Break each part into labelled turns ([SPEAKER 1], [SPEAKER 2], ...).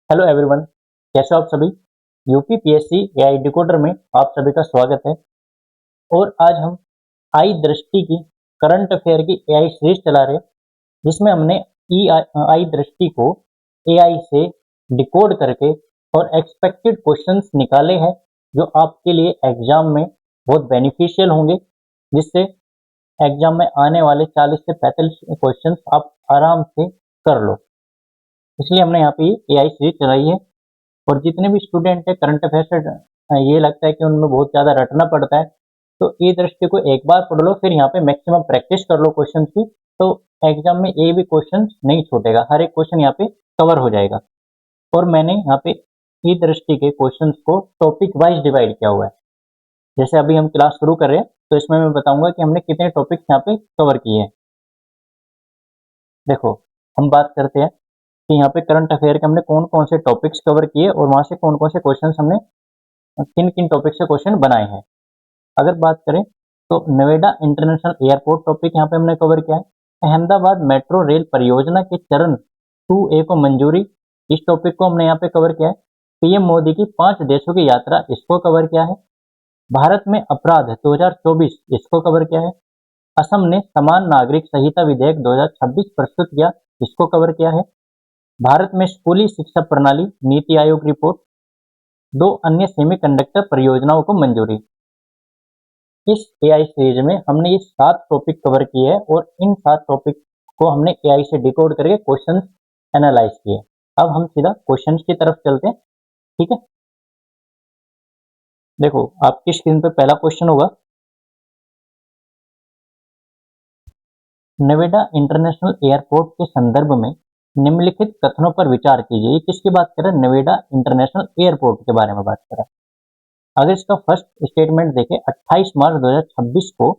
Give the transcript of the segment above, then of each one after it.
[SPEAKER 1] Hello everyone, कैसे हो आप सभी। यूपी पीएससी एआई डिकोडर में आप सभी का स्वागत है। और आज हम आई दृष्टि की करंट अफेयर की एआई सीरीज चला रहे हैं, जिसमें हमने ई आई दृष्टि को एआई से डिकोड करके और एक्सपेक्टेड क्वेश्चंस निकाले हैं, जो आपके लिए एग्जाम में बहुत बेनिफिशियल होंगे, जिससे एग्जाम में आने वाले 40 से 45 क्वेश्चंस आप आराम से कर लो। इसलिए हमने यहाँ पे एआई सीरीज चलाई है। और जितने भी स्टूडेंट है करंट अफेयर से ये लगता है कि उनमें बहुत ज़्यादा रटना पड़ता है, तो ई दृष्टि को एक बार पढ़ लो, फिर यहाँ पे मैक्सिमम प्रैक्टिस कर लो क्वेश्चन की, तो एग्जाम में एक भी क्वेश्चन नहीं छूटेगा, हर एक क्वेश्चन यहाँ पे कवर हो जाएगा। और मैंने यहाँ पे ई दृष्टि के क्वेश्चन को टॉपिक वाइज डिवाइड किया हुआ है। जैसे अभी हम क्लास शुरू कर रहे हैं, तो इसमें मैं बताऊंगा कि हमने कितने टॉपिक्स यहाँ पे कवर किए हैं। देखो, हम बात करते हैं कि यहाँ पे करंट अफेयर के हमने कौन कौन से टॉपिक्स कवर किए और वहां से कौन कौन से क्वेश्चन हमने किन किन टॉपिक से क्वेश्चन बनाए हैं। अगर बात करें तो नोएडा इंटरनेशनल एयरपोर्ट टॉपिक यहाँ पे हमने कवर किया है। अहमदाबाद मेट्रो रेल परियोजना के चरण 2A को मंजूरी, इस टॉपिक को हमने यहाँ पे कवर किया है। पीएम मोदी की 5 देशों की यात्रा, इसको कवर किया है। भारत में अपराध 2024, इसको कवर किया है। असम ने समान नागरिक संहिता विधेयक 2026 प्रस्तुत किया, इसको कवर किया है। भारत में स्कूली शिक्षा प्रणाली नीति आयोग रिपोर्ट, 2 अन्य सेमीकंडक्टर परियोजनाओं को मंजूरी। इस एआई सीरीज में हमने ये 7 टॉपिक कवर किए हैं और इन 7 टॉपिक को हमने एआई से डिकोड करके क्वेश्चंस एनालाइज किए। अब हम सीधा क्वेश्चंस की तरफ चलते हैं, ठीक है। देखो, आपकी स्क्रीन पे पहला क्वेश्चन होगा, नोएडा इंटरनेशनल एयरपोर्ट के संदर्भ में निम्नलिखित कथनों पर विचार कीजिए। ये किसकी बात कर रहे हैं? नोएडा इंटरनेशनल एयरपोर्ट के बारे में बात कर रहा है। अगर इसका फर्स्ट स्टेटमेंट देखें, 28 मार्च 2026 को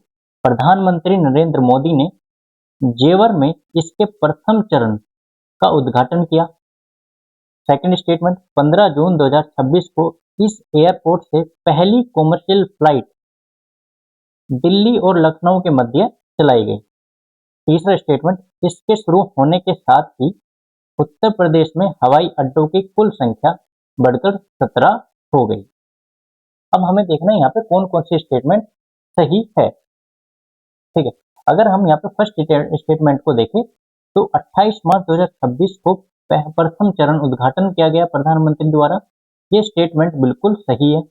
[SPEAKER 1] प्रधानमंत्री नरेंद्र मोदी ने जेवर में इसके प्रथम चरण का उद्घाटन किया। सेकंड स्टेटमेंट, 15 जून 2026 को इस एयरपोर्ट से पहली कॉमर्शियल फ्लाइट दिल्ली और लखनऊ के मध्य चलाई गई। तीसरा स्टेटमेंट, इसके शुरू होने के साथ ही उत्तर प्रदेश में हवाई अड्डों की कुल संख्या बढ़कर 17 हो गई। अब हमें देखना है यहाँ पे कौन कौन सी स्टेटमेंट सही है, ठीक है। अगर हम यहाँ पे फर्स्ट स्टेटमेंट को देखें, तो 28 मार्च 2026 को प्रथम चरण उद्घाटन किया गया प्रधानमंत्री द्वारा, ये स्टेटमेंट बिल्कुल सही है।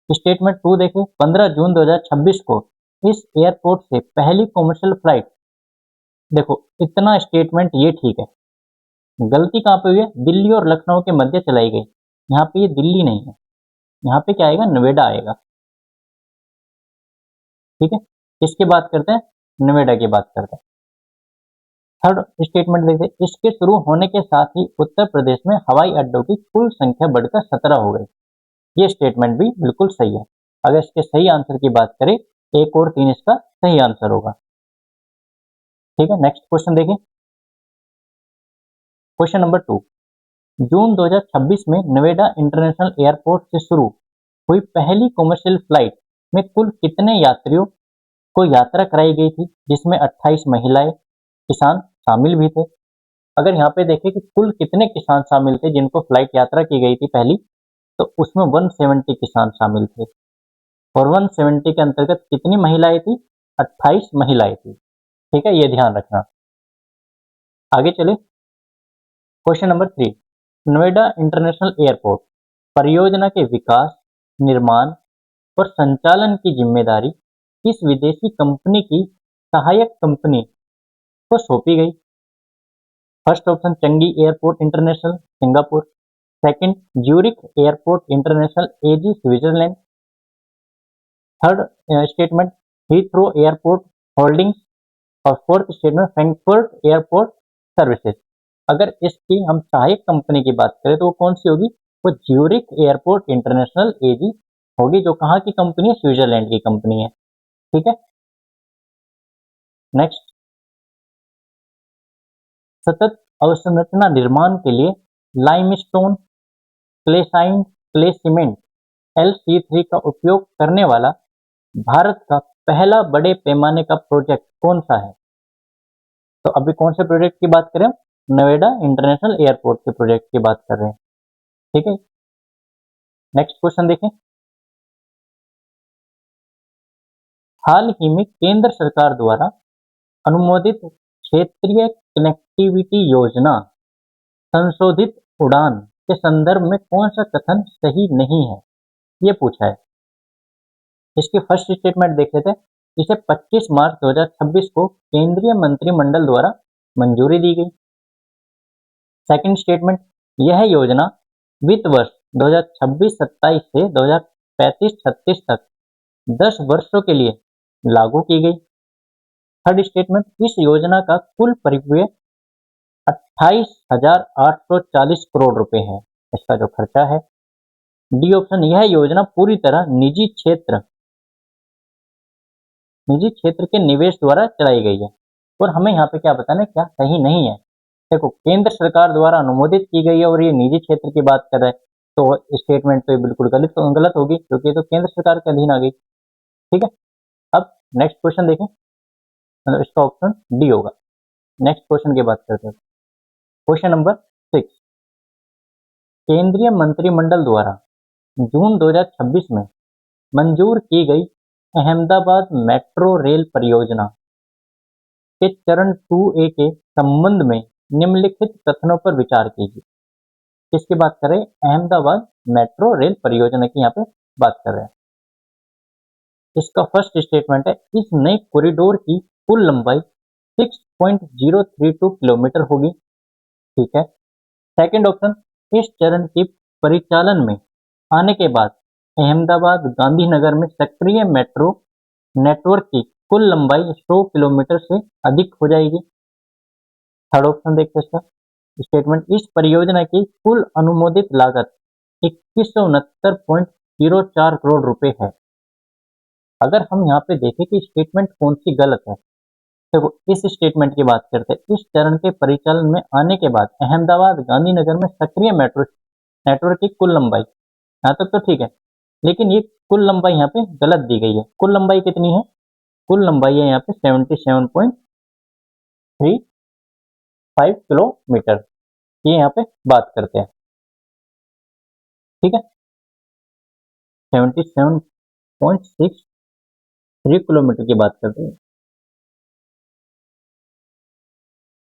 [SPEAKER 1] स्टेटमेंट 2 देखें, 15 जून 2026 को इस एयरपोर्ट से पहली कॉमर्शियल फ्लाइट, देखो इतना स्टेटमेंट ये ठीक है। गलती कहाँ पे हुई है? दिल्ली और लखनऊ के मध्य चलाई गई। यहाँ पे ये दिल्ली नहीं है, यहाँ पे क्या आएगा? नोएडा आएगा, ठीक है। किसकी बात करते हैं? नोएडा की बात करते हैं। थर्ड स्टेटमेंट देखते हैं, इसके शुरू होने के साथ ही उत्तर प्रदेश में हवाई अड्डों की कुल संख्या बढ़कर 17 हो गई। ये स्टेटमेंट भी बिल्कुल सही है। अगर इसके सही आंसर की बात करें, 1 और 3 इसका सही आंसर होगा, ठीक है। नेक्स्ट क्वेश्चन देखें, क्वेश्चन नंबर 2, जून 2026 में नोएडा इंटरनेशनल एयरपोर्ट से शुरू हुई पहली कॉमर्शियल फ्लाइट में कुल कितने यात्रियों को यात्रा कराई गई थी, जिसमें 28 महिलाएं किसान शामिल भी थे। अगर यहाँ पे देखें कि कुल कितने किसान शामिल थे जिनको फ्लाइट यात्रा की गई थी पहली, तो उसमें 170 किसान शामिल थे। और 170 के अंतर्गत कितनी महिलाएं थी? 28 महिलाएं थी, ठीक है, ये ध्यान रखना। आगे चले, question number 3, Noida international airport परियोजना के विकास, निर्माण और संचालन की जिम्मेदारी किस विदेशी कंपनी की सहायक कंपनी को सौंपी गई? First option, Changi airport international Singapore. Second, Zurich airport international AG Switzerland. Third statement, Heathrow airport holdings. और fourth statement, Frankfurt airport services. अगर इसकी हम सहायक कंपनी की बात करें तो वो कौन सी होगी? वो ज्यूरिख एयरपोर्ट इंटरनेशनल एजी होगी, जो कहाँ की कंपनी है? स्विट्जरलैंड की कंपनी है, ठीक है। नेक्स्ट, सतत अवसंरचना निर्माण के लिए लाइमस्टोन, क्लेसाइंड, क्ले सीमेंट LC3 का उपयोग करने वाला भारत का पहला बड़े पैमाने का प्रोजेक्ट कौन सा है? तो अभी कौन से प्रोजेक्ट की बात करें? नोएडा इंटरनेशनल एयरपोर्ट के प्रोजेक्ट की बात कर रहे हैं। ठीक है, नेक्स्ट क्वेश्चन देखें। हाल ही में केंद्र सरकार द्वारा अनुमोदित क्षेत्रीय कनेक्टिविटी योजना संशोधित उड़ान के संदर्भ में कौन सा कथन सही नहीं है, ये पूछा है। इसकी फर्स्ट स्टेटमेंट देख लेते हैं। इसे 25 मार्च 2026 को केंद्रीय मंत्रिमंडल द्वारा मंजूरी दी गई। सेकंड स्टेटमेंट, यह योजना वित्त वर्ष 2026-27 से 2035-36 तक 10 वर्षों के लिए लागू की गई। थर्ड स्टेटमेंट, इस योजना का कुल परिव्यय 28,840 करोड़ रुपए है, इसका जो खर्चा है। डी ऑप्शन, यह योजना पूरी तरह निजी क्षेत्र के निवेश द्वारा चलाई गई है। और हमें यहाँ पे क्या बताना है, क्या सही नहीं है। देखो, केंद्र सरकार द्वारा अनुमोदित की गई है और ये निजी क्षेत्र की बात कर रहा है, तो स्टेटमेंट तो ये बिल्कुल गलत होगी, क्योंकि ये तो केंद्र सरकार के अधीन आ गई। ठीक है, अब नेक्स्ट क्वेश्चन देखें, मतलब इसका ऑप्शन डी होगा। नेक्स्ट क्वेश्चन की बात करते हैं। क्वेश्चन नंबर 6, केंद्रीय मंत्रिमंडल द्वारा जून 2026 में मंजूर की गई अहमदाबाद मेट्रो रेल परियोजना के चरण 2A के संबंध में निम्नलिखित कथनों पर विचार कीजिए। किसकी बात कर रहे हैं? अहमदाबाद मेट्रो रेल परियोजना की यहाँ पे बात कर रहे हैं। इसका फर्स्ट स्टेटमेंट है, इस नए कॉरिडोर की कुल लंबाई 6.032 किलोमीटर होगी। ठीक है। सेकंड ऑप्शन, इस चरण के परिचालन में आने के बाद अहमदाबाद गांधीनगर में सक्रिय मेट्रो नेटवर्क की कुल लंबाई 100 किलोमीटर से अधिक हो जाएगी। थर्ड ऑप्शन देखते हैं इसका स्टेटमेंट, इस परियोजना की कुल अनुमोदित लागत 2169.04 करोड़ रुपए है। अगर हम यहाँ पे देखें कि स्टेटमेंट कौन सी गलत है, देखो इस स्टेटमेंट की बात करते हैं, इस चरण के परिचालन में आने के बाद अहमदाबाद गांधीनगर में सक्रिय मेट्रो नेटवर्क की कुल लंबाई, यहाँ तक तो ठीक है, लेकिन ये कुल लंबाई यहाँ पे गलत दी गई है। कुल लंबाई कितनी है? कुल लंबाई है यहाँ पे 77.35 किलोमीटर, ये यहाँ पे बात करते हैं। ठीक है, 77.63 किलोमीटर की बात करते हैं।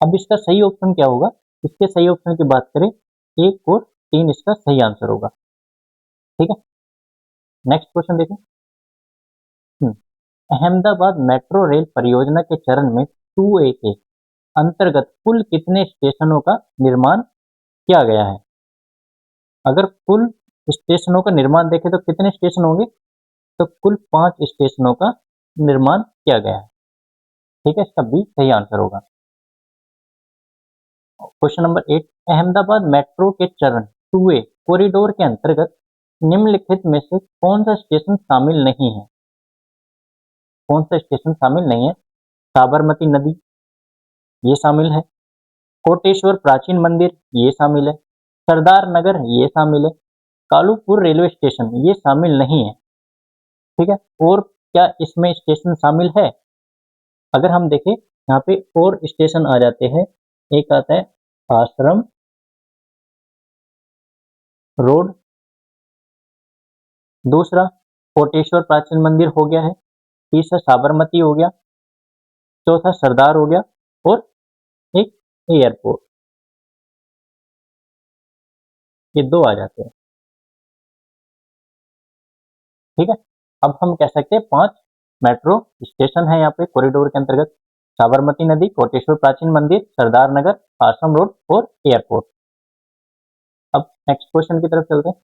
[SPEAKER 1] अब इसका सही ऑप्शन क्या होगा? इसके सही ऑप्शन की बात करें, 1 और 3 इसका सही आंसर होगा। ठीक है, नेक्स्ट क्वेश्चन देखें। अहमदाबाद मेट्रो रेल परियोजना के चरण में 2A के अंतर्गत कुल कितने स्टेशनों का निर्माण किया गया है? अगर कुल स्टेशनों का निर्माण देखें तो कितने स्टेशन होंगे? तो कुल 5 स्टेशनों का निर्माण किया गया है। ठीक है, इसका बी सही आंसर होगा। क्वेश्चन नंबर 8, अहमदाबाद मेट्रो के चरण 2A कॉरिडोर के अंतर्गत निम्नलिखित में से कौन सा स्टेशन शामिल नहीं है? कौन सा स्टेशन शामिल नहीं है? साबरमती नदी, ये शामिल है। कोटेश्वर प्राचीन मंदिर, ये शामिल है। सरदार नगर, ये शामिल है। कालूपुर रेलवे स्टेशन, ये शामिल नहीं है। ठीक है, और क्या इसमें स्टेशन शामिल है? अगर हम देखें यहाँ पे और स्टेशन आ जाते हैं, एक आता है आश्रम रोड, दूसरा कोटेश्वर प्राचीन मंदिर हो गया है, तीसरा साबरमती हो गया, चौथा सरदार हो गया, और एक एयरपोर्ट, ये 2 आ जाते हैं। ठीक है, अब हम कह सकते हैं 5 मेट्रो स्टेशन है यहाँ पे कॉरिडोर के अंतर्गत, साबरमती नदी, कोटेश्वर प्राचीन मंदिर, सरदार नगर, आश्रम रोड और एयरपोर्ट। अब नेक्स्ट क्वेश्चन की तरफ चलते हैं।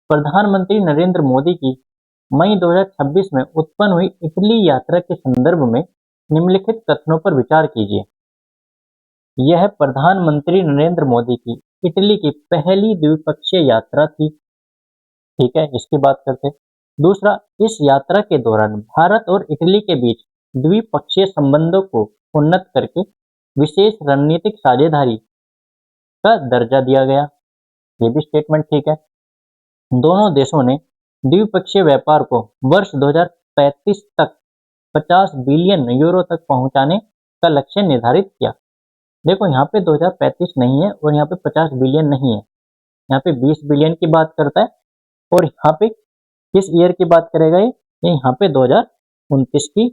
[SPEAKER 1] प्रधानमंत्री नरेंद्र मोदी की मई 2026 में उत्पन्न हुई इटली यात्रा के संदर्भ में निम्नलिखित कथनों पर विचार कीजिए। यह प्रधानमंत्री नरेंद्र मोदी की इटली की पहली द्विपक्षीय यात्रा थी। ठीक है, इसकी बात करते हैं। दूसरा, इस यात्रा के दौरान भारत और इटली के बीच द्विपक्षीय संबंधों को उन्नत करके विशेष रणनीतिक साझेदारी का दर्जा दिया गया, ये भी स्टेटमेंट ठीक है। दोनों देशों ने द्विपक्षीय व्यापार को वर्ष 2035 तक 50 बिलियन यूरो तक पहुंचाने का लक्ष्य निर्धारित किया। देखो यहाँ पे 2035 नहीं है और यहाँ पे 50 बिलियन नहीं है, यहाँ पे 20 बिलियन की बात करता है। और यहाँ पे किस ईयर की बात करेगा ये यहाँ पे 2029 की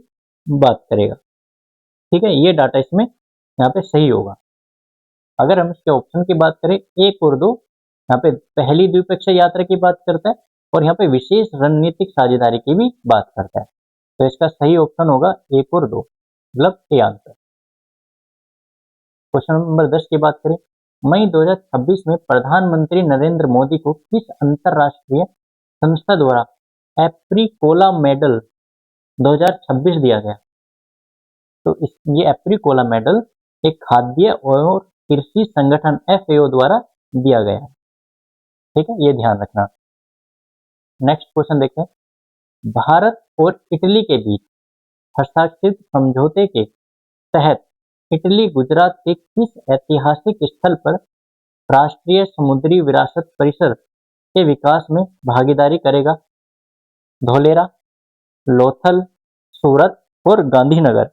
[SPEAKER 1] बात करेगा। ठीक है, ये डाटा इसमें यहाँ पे सही होगा। अगर हम इसके ऑप्शन की बात करें 1 और 2, यहाँ पे पहली द्विपक्षीय यात्रा की बात करता है और यहाँ पे विशेष रणनीतिक साझेदारी की भी बात करता है। तो इसका सही ऑप्शन होगा 1 और 2, मतलब ए आंसर। क्वेश्चन नंबर 10 की बात करें, मई 2026 में प्रधानमंत्री नरेंद्र मोदी को किस अंतरराष्ट्रीय संस्था द्वारा एप्रीकोला मेडल 2026 दिया गया? तो ये एप्रीकोला मेडल एक खाद्य और कृषि संगठन FAO द्वारा दिया गया है। ठीक है, ये ध्यान रखना। नेक्स्ट क्वेश्चन देखते हैं, भारत और इटली के बीच हस्ताक्षरित समझौते के तहत इटली गुजरात के किस ऐतिहासिक स्थल पर राष्ट्रीय समुद्री विरासत परिसर के विकास में भागीदारी करेगा? धोलेरा, लोथल, सूरत और गांधीनगर।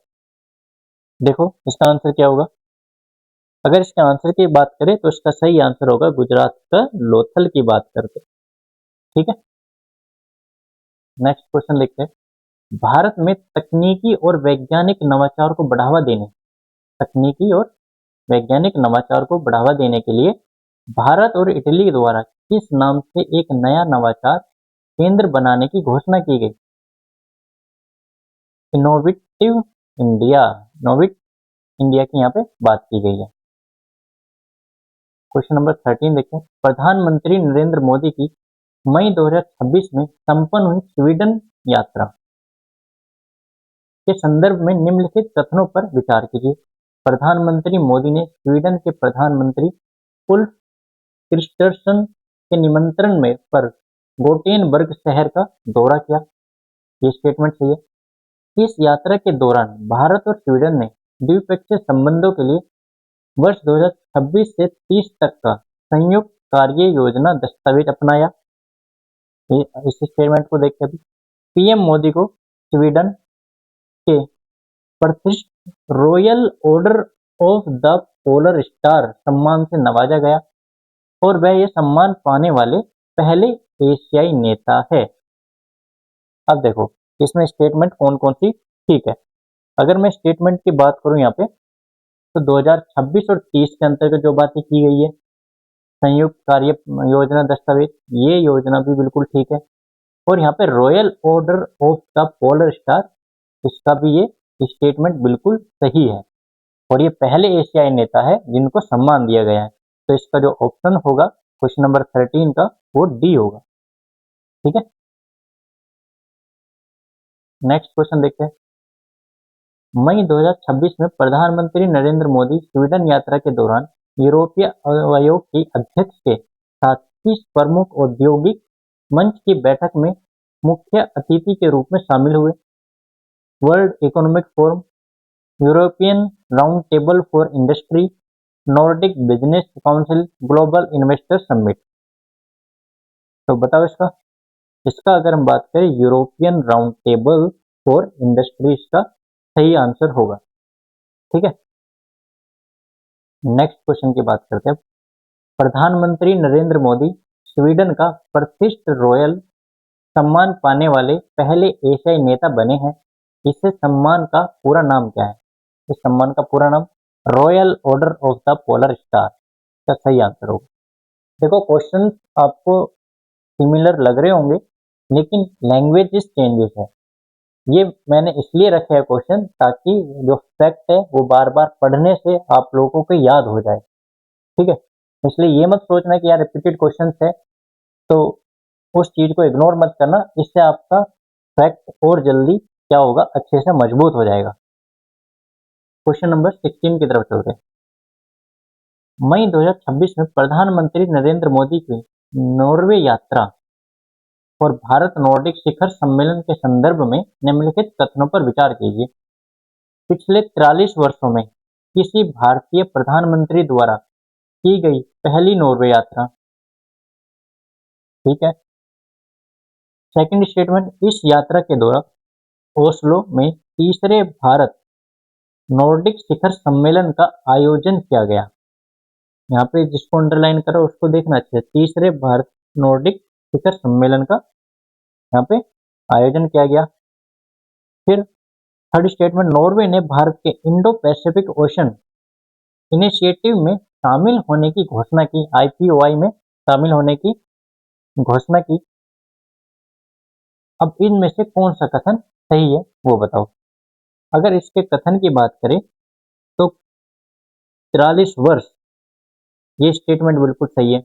[SPEAKER 1] देखो इसका आंसर क्या होगा? अगर इसके आंसर की बात करें तो इसका सही आंसर होगा गुजरात का लोथल की बात करते। ठीक है, नेक्स्ट क्वेश्चन लिखते हैं, भारत में तकनीकी और वैज्ञानिक नवाचार को बढ़ावा देने तकनीकी और वैज्ञानिक नवाचार को बढ़ावा देने के लिए भारत और इटली द्वारा किस नाम से एक नया नवाचार केंद्र बनाने की घोषणा की गई? इनोवेटिव इंडिया, इनोवेट इंडिया की यहाँ पे बात की गई है। क्वेश्चन नंबर 13 देखें, प्रधानमंत्री नरेंद्र मोदी की मई 2026 में संपन्न हुई स्वीडन यात्रा के संदर्भ में निम्नलिखित कथनों पर विचार कीजिए। प्रधानमंत्री मोदी ने स्वीडन के प्रधानमंत्री उल्फ क्रिस्टर्सन के निमंत्रण में पर गोटेनबर्ग शहर का दौरा किया। ये स्टेटमेंट सही है। इस यात्रा के दौरान भारत और स्वीडन ने द्विपक्षीय संबंधों के लिए वर्ष 2026 से 30 तक का संयुक्त कार्य योजना दस्तावेज अपनाया। इस स्टेटमेंट को देखते हैं, पीएम मोदी को स्वीडन के प्रतिष्ठित royal order of the polar star सम्मान से नवाजा गया और वह यह सम्मान पाने वाले पहले एशियाई नेता है। अब देखो इसमें स्टेटमेंट कौन कौन सी ठीक है। अगर मैं स्टेटमेंट की बात करूं यहाँ पे तो 2026 और 30 के अंतर्गत जो बातें की गई है, संयुक्त कार्य योजना दस्तावेज, ये योजना भी बिल्कुल ठीक है। और यहाँ पे royal order of the polar star, इसका भी ये स्टेटमेंट बिल्कुल सही है और ये पहले एशियाई नेता है जिनको सम्मान दिया गया है। तो इसका जो ऑप्शन होगा क्वेश्चन नंबर 13 का वो डी होगा। ठीक है, नेक्स्ट क्वेश्चन देखते हैं, मई 2026 में प्रधानमंत्री नरेंद्र मोदी स्वीडन यात्रा के दौरान यूरोपीय आयोग की अध्यक्ष के साथ किस प्रमुख औद्योगिक मंच की बैठक में मुख्य अतिथि के रूप में शामिल हुए? World economic forum, European round table for industry, Nordic business council, global investor summit. तो बताओ इसका अगर हम बात करें European round table for industry इसका सही आंसर होगा। ठीक है, नेक्स्ट क्वेश्चन की बात करते हैं। प्रधानमंत्री नरेंद्र मोदी स्वीडन का प्रतिष्ठित रॉयल सम्मान पाने वाले पहले एशियाई नेता बने हैं। इस सम्मान का पूरा नाम क्या है? इस सम्मान का पूरा नाम royal order of the polar star का सही आंसर होगा। देखो क्वेश्चन आपको सिमिलर लग रहे होंगे लेकिन लैंग्वेज चेंजेस है। ये मैंने इसलिए रखे है क्वेश्चन ताकि जो फैक्ट है वो बार बार पढ़ने से आप लोगों को याद हो जाए। ठीक है, इसलिए ये मत सोचना कि यार रिपीटेड क्वेश्चन है तो उस चीज को इग्नोर मत करना, इससे आपका फैक्ट और जल्दी क्या होगा अच्छे से मजबूत हो जाएगा। क्वेश्चन नंबर 16 की तरफ चलते हैं। मई 2026 में प्रधानमंत्री नरेंद्र मोदी की नॉर्वे यात्रा और भारत नॉर्डिक शिखर सम्मेलन के संदर्भ में निम्नलिखित कथनों पर विचार कीजिए। पिछले 43 वर्षों में किसी भारतीय प्रधानमंत्री द्वारा की गई पहली नॉर्वे यात्रा। ठीक है, सेकंड स्टेटमेंट, इस यात्रा के दौरान ओस्लो में तीसरे भारत नॉर्डिक शिखर सम्मेलन का आयोजन किया गया। यहाँ पे जिसको अंडरलाइन करो उसको देखना चाहिए। तीसरे भारत नॉर्डिक शिखर सम्मेलन का यहाँ पे आयोजन किया गया। फिर थर्ड स्टेटमेंट, नॉर्वे ने भारत के इंडो पैसिफिक ओशन इनिशिएटिव में शामिल होने की घोषणा की। IPOI में शामिल होने की घोषणा की। अब इनमें से कौन सा कथन सही है वो बताओ। अगर इसके कथन की बात करें तो 43 वर्ष, ये स्टेटमेंट बिल्कुल सही है।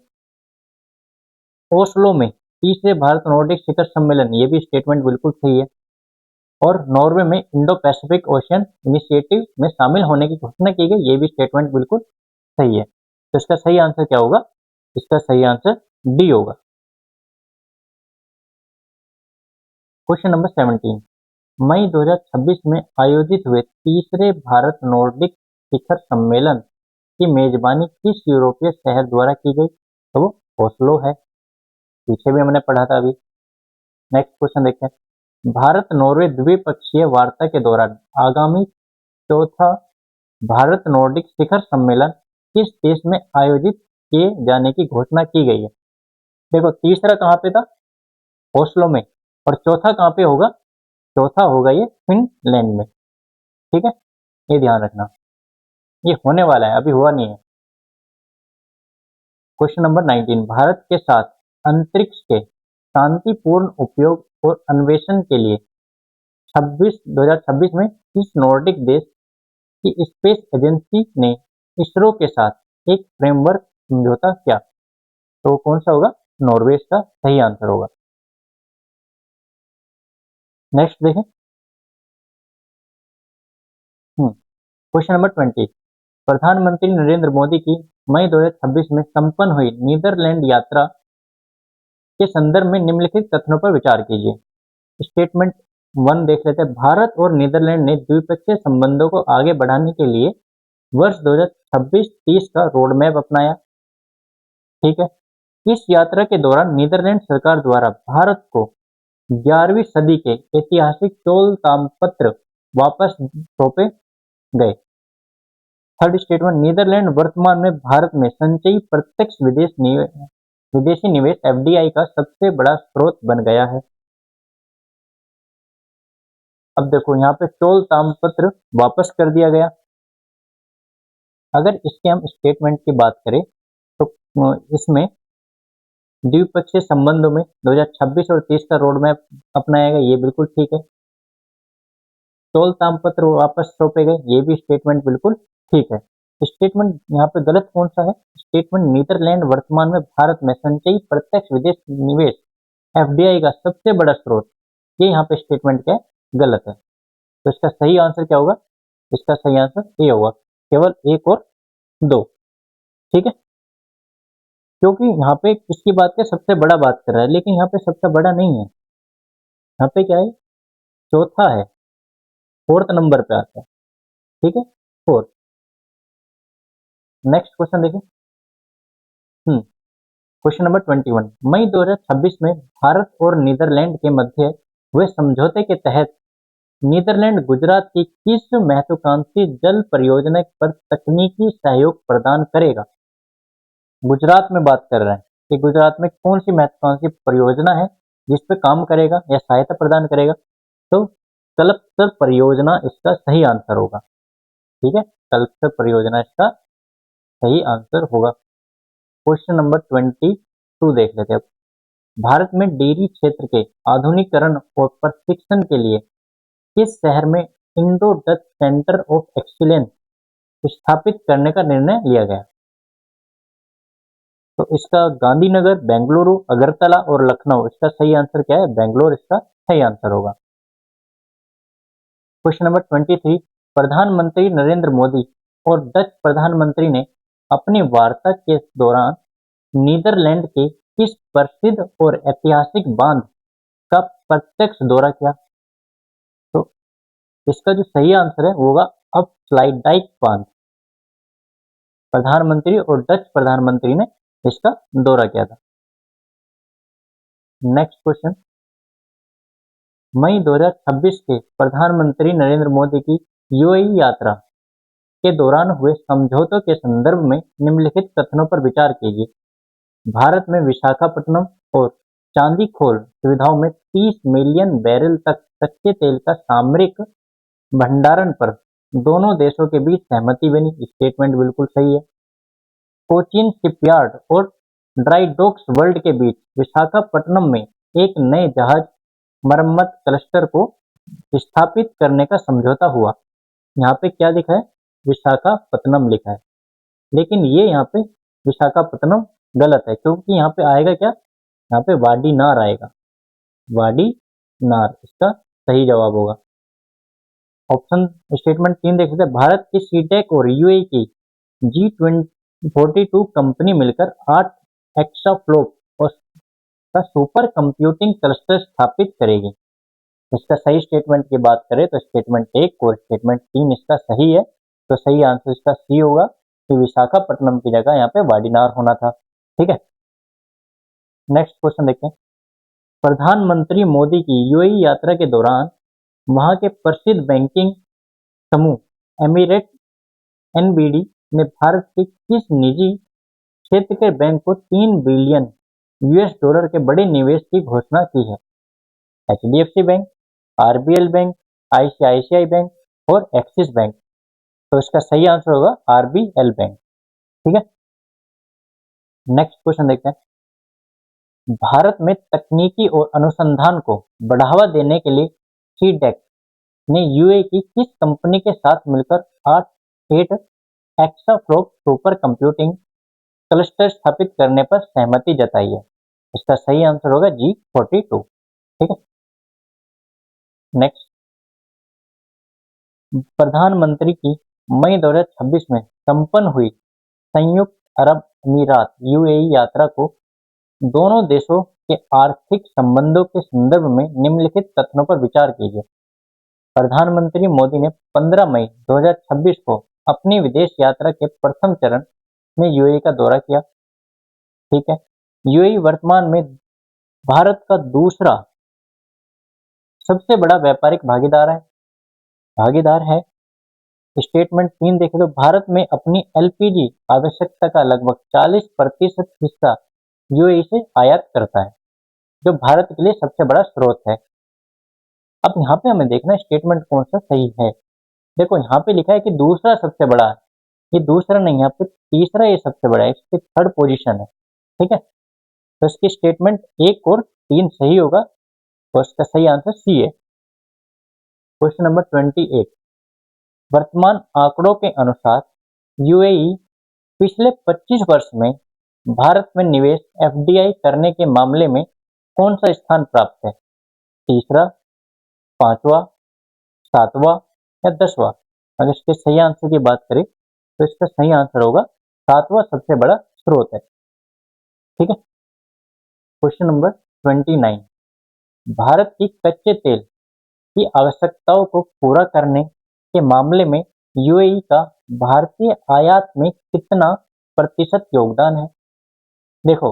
[SPEAKER 1] ओस्लो में तीसरे भारत नॉर्डिक शिखर सम्मेलन, ये भी स्टेटमेंट बिल्कुल सही है। और नॉर्वे में इंडो पैसिफिक ओशियन इनिशिएटिव में शामिल होने की घोषणा की गई, ये भी स्टेटमेंट बिल्कुल सही है। तो इसका सही आंसर क्या होगा? इसका सही आंसर डी होगा। क्वेश्चन नंबर 17, मई 2026 में आयोजित हुए तीसरे भारत नॉर्डिक शिखर सम्मेलन की मेजबानी किस यूरोपीय शहर द्वारा की गई? तो वो ओस्लो है। पीछे भी हमने पढ़ा था अभी। नेक्स्ट क्वेश्चन देखते हैं। भारत नॉर्वे द्विपक्षीय वार्ता के दौरान आगामी चौथा भारत नॉर्डिक शिखर सम्मेलन किस देश में आयोजित किए जाने की घोषणा की गई है? देखो, तीसरा कहाँ पे था? ओस्लो में। और चौथा कहाँ पे होगा? चौथा होगा ये फिनलैंड में। ठीक है, ये ध्यान रखना। ये होने वाला है, अभी हुआ नहीं है। क्वेश्चन नंबर 19, भारत के साथ अंतरिक्ष के शांतिपूर्ण उपयोग और अन्वेषण के लिए 2026 में किस नॉर्डिक देश की स्पेस एजेंसी ने इसरो के साथ एक फ्रेमवर्क समझौता किया? तो कौन सा होगा? नॉर्वे का सही आंसर होगा। नेक्स्ट देखें। क्वेश्चन नंबर 20, प्रधानमंत्री नरेंद्र मोदी की मई 2026 में संपन्न हुई नीदरलैंड यात्रा के संदर्भ में निम्नलिखित कथनों पर विचार कीजिए। स्टेटमेंट 1 देख लेते हैं। भारत और नीदरलैंड ने द्विपक्षीय संबंधों को आगे बढ़ाने के लिए वर्ष 2026-30 का रोड मैप अपनाया। ठीक है। इस यात्रा के दौरान नीदरलैंड सरकार द्वारा भारत को 11वीं सदी के ऐतिहासिक चोल ताम्रपत्र वापस सौंपे गए। थर्ड स्टेटमेंट, नीदरलैंड वर्तमान में भारत में संचयी प्रत्यक्ष विदेशी निवेश FDI का सबसे बड़ा स्रोत बन गया है। अब देखो, यहाँ पे चोल ताम्रपत्र वापस कर दिया गया। अगर इसके हम स्टेटमेंट की बात करें तो इसमें द्विपक्षीय संबंधों में 2026 और 30 का रोड मैप अपनाया गया, ये बिल्कुल ठीक है। चोल ताम्रपत्र वापस सौंपे गए, ये भी स्टेटमेंट बिल्कुल ठीक है। स्टेटमेंट यहाँ पे गलत कौन सा है? स्टेटमेंट नीदरलैंड वर्तमान में भारत में संचयी प्रत्यक्ष विदेश निवेश FDI का सबसे बड़ा स्रोत, ये यहाँ पे स्टेटमेंट क्या है? गलत है। तो इसका सही आंसर क्या होगा? इसका सही आंसर ए होगा। केवल 1 और 2। ठीक है, क्योंकि यहाँ पे किसकी बात कर, सबसे बड़ा बात कर रहा है, लेकिन यहाँ पे सबसे बड़ा नहीं है। यहाँ पे क्या है? चौथा है, फोर्थ नंबर पे आता है। ठीक है, फोर्थ। नेक्स्ट क्वेश्चन देखें। क्वेश्चन नंबर 21, मई 2026 में भारत और नीदरलैंड के मध्य हुए समझौते के तहत नीदरलैंड गुजरात की किस महत्वाकांक्षी जल परियोजना पर तकनीकी सहयोग प्रदान करेगा? गुजरात में बात कर रहे हैं कि गुजरात में कौन सी महत्वाकांक्षी परियोजना है जिस पे काम करेगा या सहायता प्रदान करेगा? तो कल्पतरू परियोजना इसका सही आंसर होगा। ठीक है, कल्पतरू परियोजना इसका सही आंसर होगा। क्वेश्चन नंबर 22 देख लेते हैं। भारत में डेयरी क्षेत्र के आधुनिकीकरण और प्रशिक्षण के लिए किस शहर में Indo Dutch centre of excellence स्थापित करने का निर्णय लिया गया? तो इसका गांधीनगर, बेंगलुरु, अगरतला और लखनऊ, इसका सही आंसर क्या है? बेंगलोर इसका सही आंसर होगा। क्वेश्चन नंबर 23, प्रधानमंत्री नरेंद्र मोदी और डच प्रधानमंत्री ने अपनी वार्ता के दौरान नीदरलैंड के किस प्रसिद्ध और ऐतिहासिक बांध का प्रत्यक्ष दौरा किया? तो इसका जो सही आंसर है वो होगा अपस्लाइडाइक बांध। प्रधानमंत्री और डच प्रधानमंत्री ने इसका दौरा किया था। नेक्स्ट क्वेश्चन, मई 2026 के प्रधानमंत्री नरेंद्र मोदी की UAE यात्रा के दौरान हुए समझौतों के संदर्भ में निम्नलिखित कथनों पर विचार कीजिए। भारत में विशाखापट्टनम और चांदीखोल सुविधाओं में 30 मिलियन बैरल तक कच्चे तेल का सामरिक भंडारण पर दोनों देशों के बीच सहमति बनी। स्टेटमेंट बिल्कुल सही है। कोचीन शिपयार्ड और ड्राई डॉक्स वर्ल्ड के बीच विशाखापट्टनम में एक नए जहाज मरम्मत क्लस्टर को स्थापित करने का समझौता हुआ। यहाँ पे क्या लिखा है? विशाखापट्टनम लिखा है, लेकिन ये यहाँ पे विशाखापट्टनम गलत है, क्योंकि यहाँ पे आएगा क्या? यहाँ पे वाडीनार आएगा। वाडीनार इसका सही जवाब होगा। ऑप्शन स्टेटमेंट 3 देख सकते हैं। भारत की सीटेक और यूएई की G42 कंपनी मिलकर 8 एक्साफ्लोप और का सुपर कंप्यूटिंग क्लस्टर स्थापित करेगी। इसका सही स्टेटमेंट की बात करें तो स्टेटमेंट 1 और स्टेटमेंट 3 इसका सही है, तो सही आंसर इसका सी होगा कि विशाखापट्टनम की जगह यहाँ पे वाडीनार होना था। ठीक है, नेक्स्ट क्वेश्चन देखते हैं। प्रधानमंत्री मोदी की यूएई यात्रा के दौरान वहां के प्रसिद्ध बैंकिंग समूह एमिरेट एनबीडी ने भारत के किस निजी क्षेत्र के बैंक को 3 बिलियन यूएस डॉलर के बड़े निवेश की घोषणा की है? HDFC bank, RBL bank, ICICI bank और एक्सिस बैंक। तो इसका सही आंसर होगा आरबीएल बैंक। ठीक है, नेक्स्ट क्वेश्चन देखते हैं। भारत में तकनीकी और अनुसंधान को बढ़ावा देने के लिए सीडेक ने यूएई की किस कंपनी के साथ मिलकर 8 एक्साफ्लोप सुपर कंप्यूटिंग क्लस्टर स्थापित करने पर सहमति जताई है? इसका सही आंसर होगा G42। ठीक है, नेक्स्ट। प्रधानमंत्री की मई 2026 में संपन्न हुई संयुक्त अरब अमीरात यूएई यात्रा को दोनों देशों के आर्थिक संबंधों के संदर्भ में निम्नलिखित कथनों पर विचार कीजिए। प्रधानमंत्री मोदी ने 15 मई 2026 को अपनी विदेश यात्रा के प्रथम चरण में यूएई का दौरा किया। ठीक है, यूएई वर्तमान में भारत का दूसरा सबसे बड़ा व्यापारिक भागीदार है। स्टेटमेंट 3 देखें तो भारत में अपनी एलपीजी आवश्यकता का लगभग 40% हिस्सा यूएई से आयात करता है, जो भारत के लिए सबसे बड़ा स्रोत है। अब यहाँ पे हमें देखना है स्टेटमेंट कौन सा सही है। देखो यहाँ पे लिखा है कि दूसरा सबसे बड़ा है, ये दूसरा नहीं, यहाँ पे तीसरा ये सबसे बड़ा है, इसकी थर्ड पोजीशन है। ठीक है, तो इसकी स्टेटमेंट 1 और 3 सही होगा, तो इसका सही आंसर सी है। Question number 28। वर्तमान आंकड़ों के अनुसार यूएई पिछले 25 वर्ष में भारत में निवेश एफडीआई करने के मामले में कौन सा स्थान प्राप्त है? तीसरा, पांचवा, सातवां या 10वां? अगर इसके सही आंसर की बात करें तो इसका सही आंसर होगा सातवां सबसे बड़ा स्रोत है। ठीक है, क्वेश्चन नंबर 29। भारत की कच्चे तेल की आवश्यकताओं को पूरा करने के मामले में यूएई का भारतीय आयात में कितना प्रतिशत योगदान है? देखो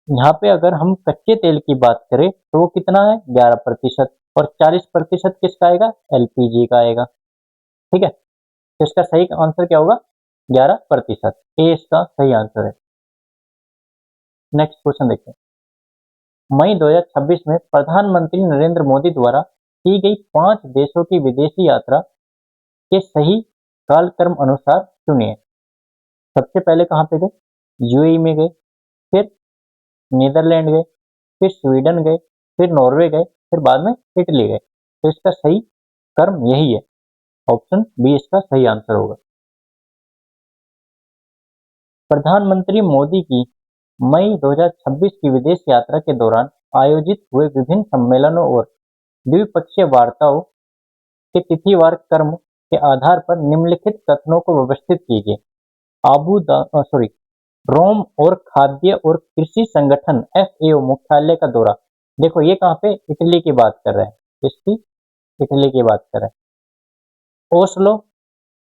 [SPEAKER 1] यहाँ पे अगर हम कच्चे तेल की बात करें तो वो कितना है? 11%, और 40% किसका आएगा? एलपीजी का आएगा। ठीक है, तो इसका सही आंसर क्या होगा? 11%। ए इसका सही आंसर है। नेक्स्ट क्वेश्चन देखते हैं। मई 2026 में प्रधानमंत्री नरेंद्र मोदी द्वारा की गई 5 देशों की विदेशी यात्रा के सही कालक्रम अनुसार चुनिए। सबसे पहले कहाँ पे गए? यूएई में गए, फिर नीदरलैंड गए, फिर स्वीडन गए, फिर नॉर्वे गए, फिर बाद में इटली गए। तो इसका सही क्रम यही है, ऑप्शन बी इसका सही आंसर होगा। प्रधानमंत्री मोदी की मई 2026 की विदेश यात्रा के दौरान आयोजित हुए विभिन्न सम्मेलनों और द्विपक्षीय वार्ताओं के तिथिवार क्रम के आधार पर निम्नलिखित कथनों को व्यवस्थित कीजिए। रोम और खाद्य और कृषि संगठन एफएओ मुख्यालय का दौरा। देखो ये कहाँ पे? इटली की बात कर रहे हैं, इसकी इटली की बात कर रहे हैं। ओस्लो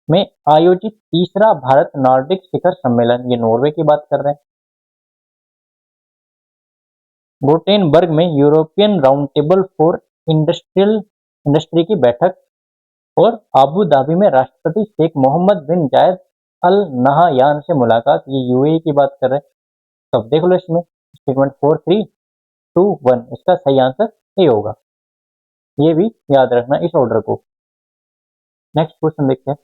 [SPEAKER 1] में आयोजित तीसरा भारत नॉर्डिक शिखर सम्मेलन, ये नॉर्वे की बात कर रहे हैं। गोटेनबर्ग में European round table for industry की बैठक और आबू धाबी में राष्ट्रपति शेख मोहम्मद बिन जायद अल नहायान से मुलाकात, ये यूएई की बात कर रहे हैं। तो अब देख लो इसमें स्टेटमेंट 4 3 2 1, इसका सही आंसर ए होगा। ये भी याद रखना इस ऑर्डर को। नेक्स्ट क्वेश्चन देखते हैं।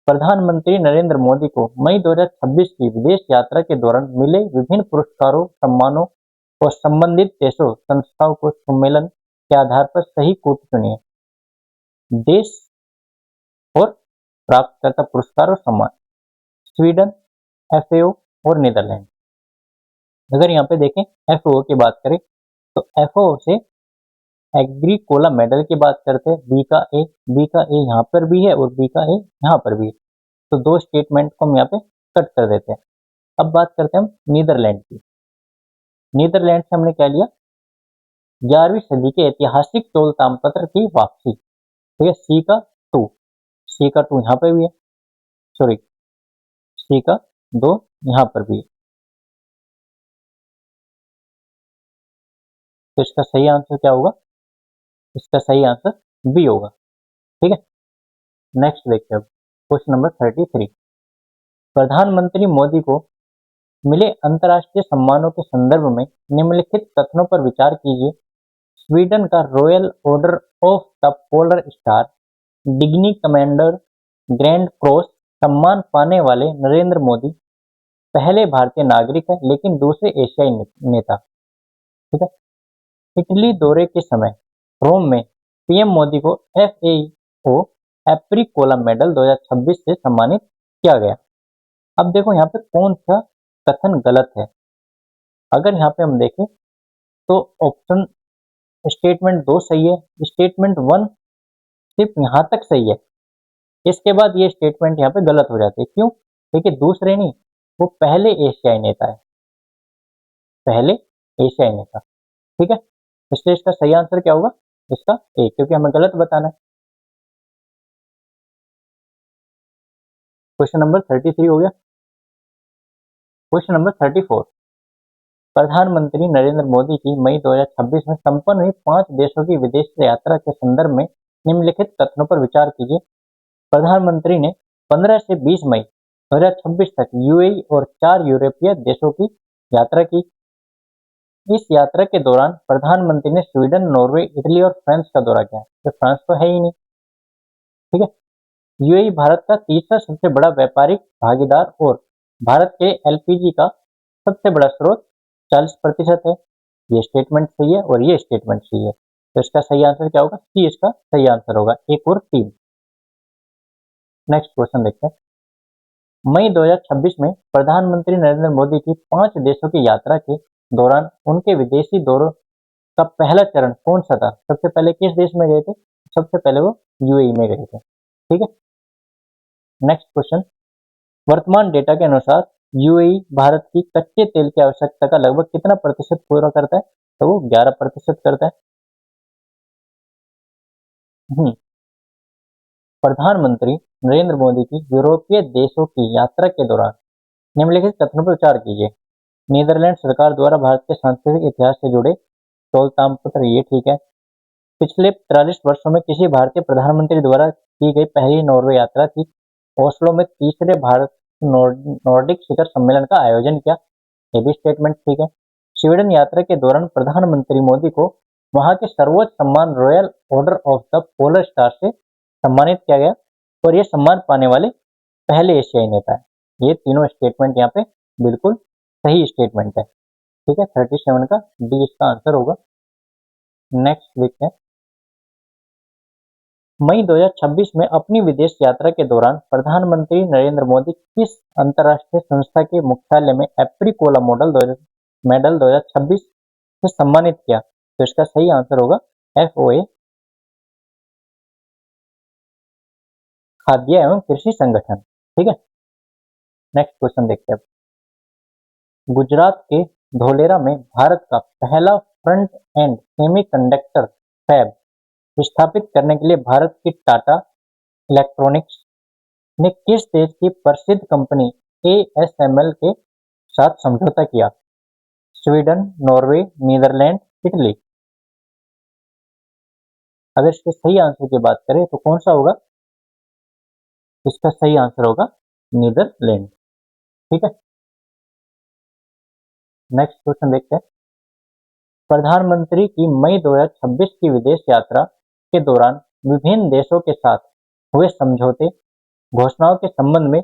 [SPEAKER 1] प्रधानमंत्री नरेंद्र मोदी को मई 2026 की विदेश यात्रा के दौरान मिले विभिन्न पुरस्कारों, सम्मानों और संबंधित देशों, संस्थाओं को सम्मेलन के आधार पर सही कोटि चुनिए। देश और प्राप्तकर्ता पुरस्कार और सम्मान, स्वीडन, एफएओ और नीदरलैंड। अगर यहाँ पे देखें एफएओ की बात करें तो एफएओ से एग्रीकोला मेडल की बात करते हैं, बी का ए यहाँ पर भी है और बी का ए यहाँ पर भी है। तो दो स्टेटमेंट को हम यहाँ पे कट कर देते हैं। अब बात करते हैं हम नीदरलैंड की। नीदरलैंड से हमने क्या लिया, 11वीं सदी के ऐतिहासिक चोल ताम्रपत्र की वापसी। ठीक है, सी का 2, सी का 2 यहाँ पे भी है, सॉरी सी का 2 यहाँ पर भी है। तो इसका सही आंसर क्या होगा, इसका सही आंसर बी होगा। ठीक है, नेक्स्ट देखते हैं क्वेश्चन नंबर 33। प्रधानमंत्री मोदी को मिले अंतर्राष्ट्रीय सम्मानों के संदर्भ में निम्नलिखित कथनों पर विचार कीजिए। स्वीडन का royal order of the polar star, डिग्नी कमांडर, ग्रैंड क्रॉस सम्मान पाने वाले नरेंद्र मोदी पहले भारतीय नागरिक है लेकिन दूसरे एशियाई नेता। ठीक है, इटली दौरे के समय रोम में पीएम मोदी को एफएओ एप्रिकोला मेडल 2026 से सम्मानित किया गया। अब देखो यहाँ पे कौन सा कथन गलत है। अगर यहाँ पे हम देखें तो ऑप्शन स्टेटमेंट 2 सही है, स्टेटमेंट 1 सिर्फ यहाँ तक सही है, इसके बाद ये स्टेटमेंट यहाँ पे गलत हो जाती है। क्यों? देखिए दूसरे नहीं, वो पहले एशियाई नेता है, पहले एशियाई नेता। ठीक है, इसलिए इसका सही आंसर क्या होगा, इसका ए, क्योंकि हमें गलत बताना है। क्वेश्चन नंबर 33 हो गया। Question number 34। प्रधानमंत्री नरेंद्र मोदी की मई 2026 में संपन्न हुई 5 देशों की विदेश यात्रा के संदर्भ में निम्नलिखित कथनों पर विचार कीजिए। प्रधानमंत्री ने 15 से 20 मई 2026 तक यूएई और 4 यूरोपीय देशों की यात्रा की। इस यात्रा के दौरान प्रधानमंत्री ने स्वीडन, नॉर्वे, इटली और फ्रांस का दौरा किया। तो फ्रांस तो है ही नहीं। ठीक है, यूएई भारत का तीसरा सबसे बड़ा व्यापारिक भागीदार और भारत के एलपीजी का सबसे बड़ा स्रोत 40% है। ये स्टेटमेंट सही है और ये स्टेटमेंट सही है। तो इसका सही आंसर क्या होगा, सी इसका सही आंसर होगा, 1 और 3। नेक्स्ट क्वेश्चन देखते हैं। मई 2026 में प्रधानमंत्री नरेंद्र मोदी की 5 देशों की यात्रा के दौरान उनके विदेशी दौरों का पहला चरण कौन सा था? सबसे पहले किस देश में गए थे? सबसे पहले वो यूएई में गए थे। ठीक है, नेक्स्ट क्वेश्चन। वर्तमान डेटा के अनुसार यूएई भारत की कच्चे तेल की आवश्यकता का लगभग कितना प्रतिशत पूरा करता है? तो वो 11% करता है। प्रधानमंत्री नरेंद्र मोदी की यूरोपीय देशों की यात्रा के दौरान निम्नलिखित कथनों पर विचार कीजिए। नीदरलैंड सरकार द्वारा भारत के सांस्कृतिक इतिहास से जुड़े चोल ताम्रपत्र, ये ठीक है। पिछले 43 वर्षों में किसी भारतीय प्रधानमंत्री द्वारा की गई पहली नॉर्वे यात्रा थी। ओस्लो में तीसरे भारत नॉर्डिक शिखर सम्मेलन का आयोजन किया, ये भी स्टेटमेंट ठीक है। स्वीडन यात्रा के दौरान प्रधानमंत्री मोदी को वहां के सर्वोच्च सम्मान royal order of the polar star से सम्मानित किया गया और ये सम्मान पाने वाले पहले एशियाई नेता है। ये तीनों स्टेटमेंट यहाँ पे बिल्कुल सही स्टेटमेंट है। ठीक है, 37 का डी इसका आंसर होगा। नेक्स्ट देखते हैं। मई 2026 में अपनी विदेश यात्रा के दौरान प्रधानमंत्री नरेंद्र मोदी किस अंतर्राष्ट्रीय संस्था के मुख्यालय में एप्रिकोला मेडल 2026 से सम्मानित किया? तो इसका सही आंसर होगा एफओए, खाद्य एवं कृषि संगठन। ठीक है, नेक्स्ट क्वेश्चन देखते हैं। गुजरात के धोलेरा में भारत का पहला फ्रंट एंड सेमीकंडक्टर फैब स्थापित करने के लिए भारत की टाटा इलेक्ट्रॉनिक्स ने किस देश की प्रसिद्ध कंपनी एएसएमएल के साथ समझौता किया? Sweden, Norway, Netherlands, Italy. अगर इसके सही आंसर की बात करें तो कौन सा होगा? इसका सही आंसर होगा नीदरलैंड। ठीक है, नेक्स्ट क्वेश्चन देखते हैं। प्रधानमंत्री की मई 2026 की विदेश यात्रा के दौरान विभिन्न देशों के साथ हुए समझौते घोषणाओं के संबंध में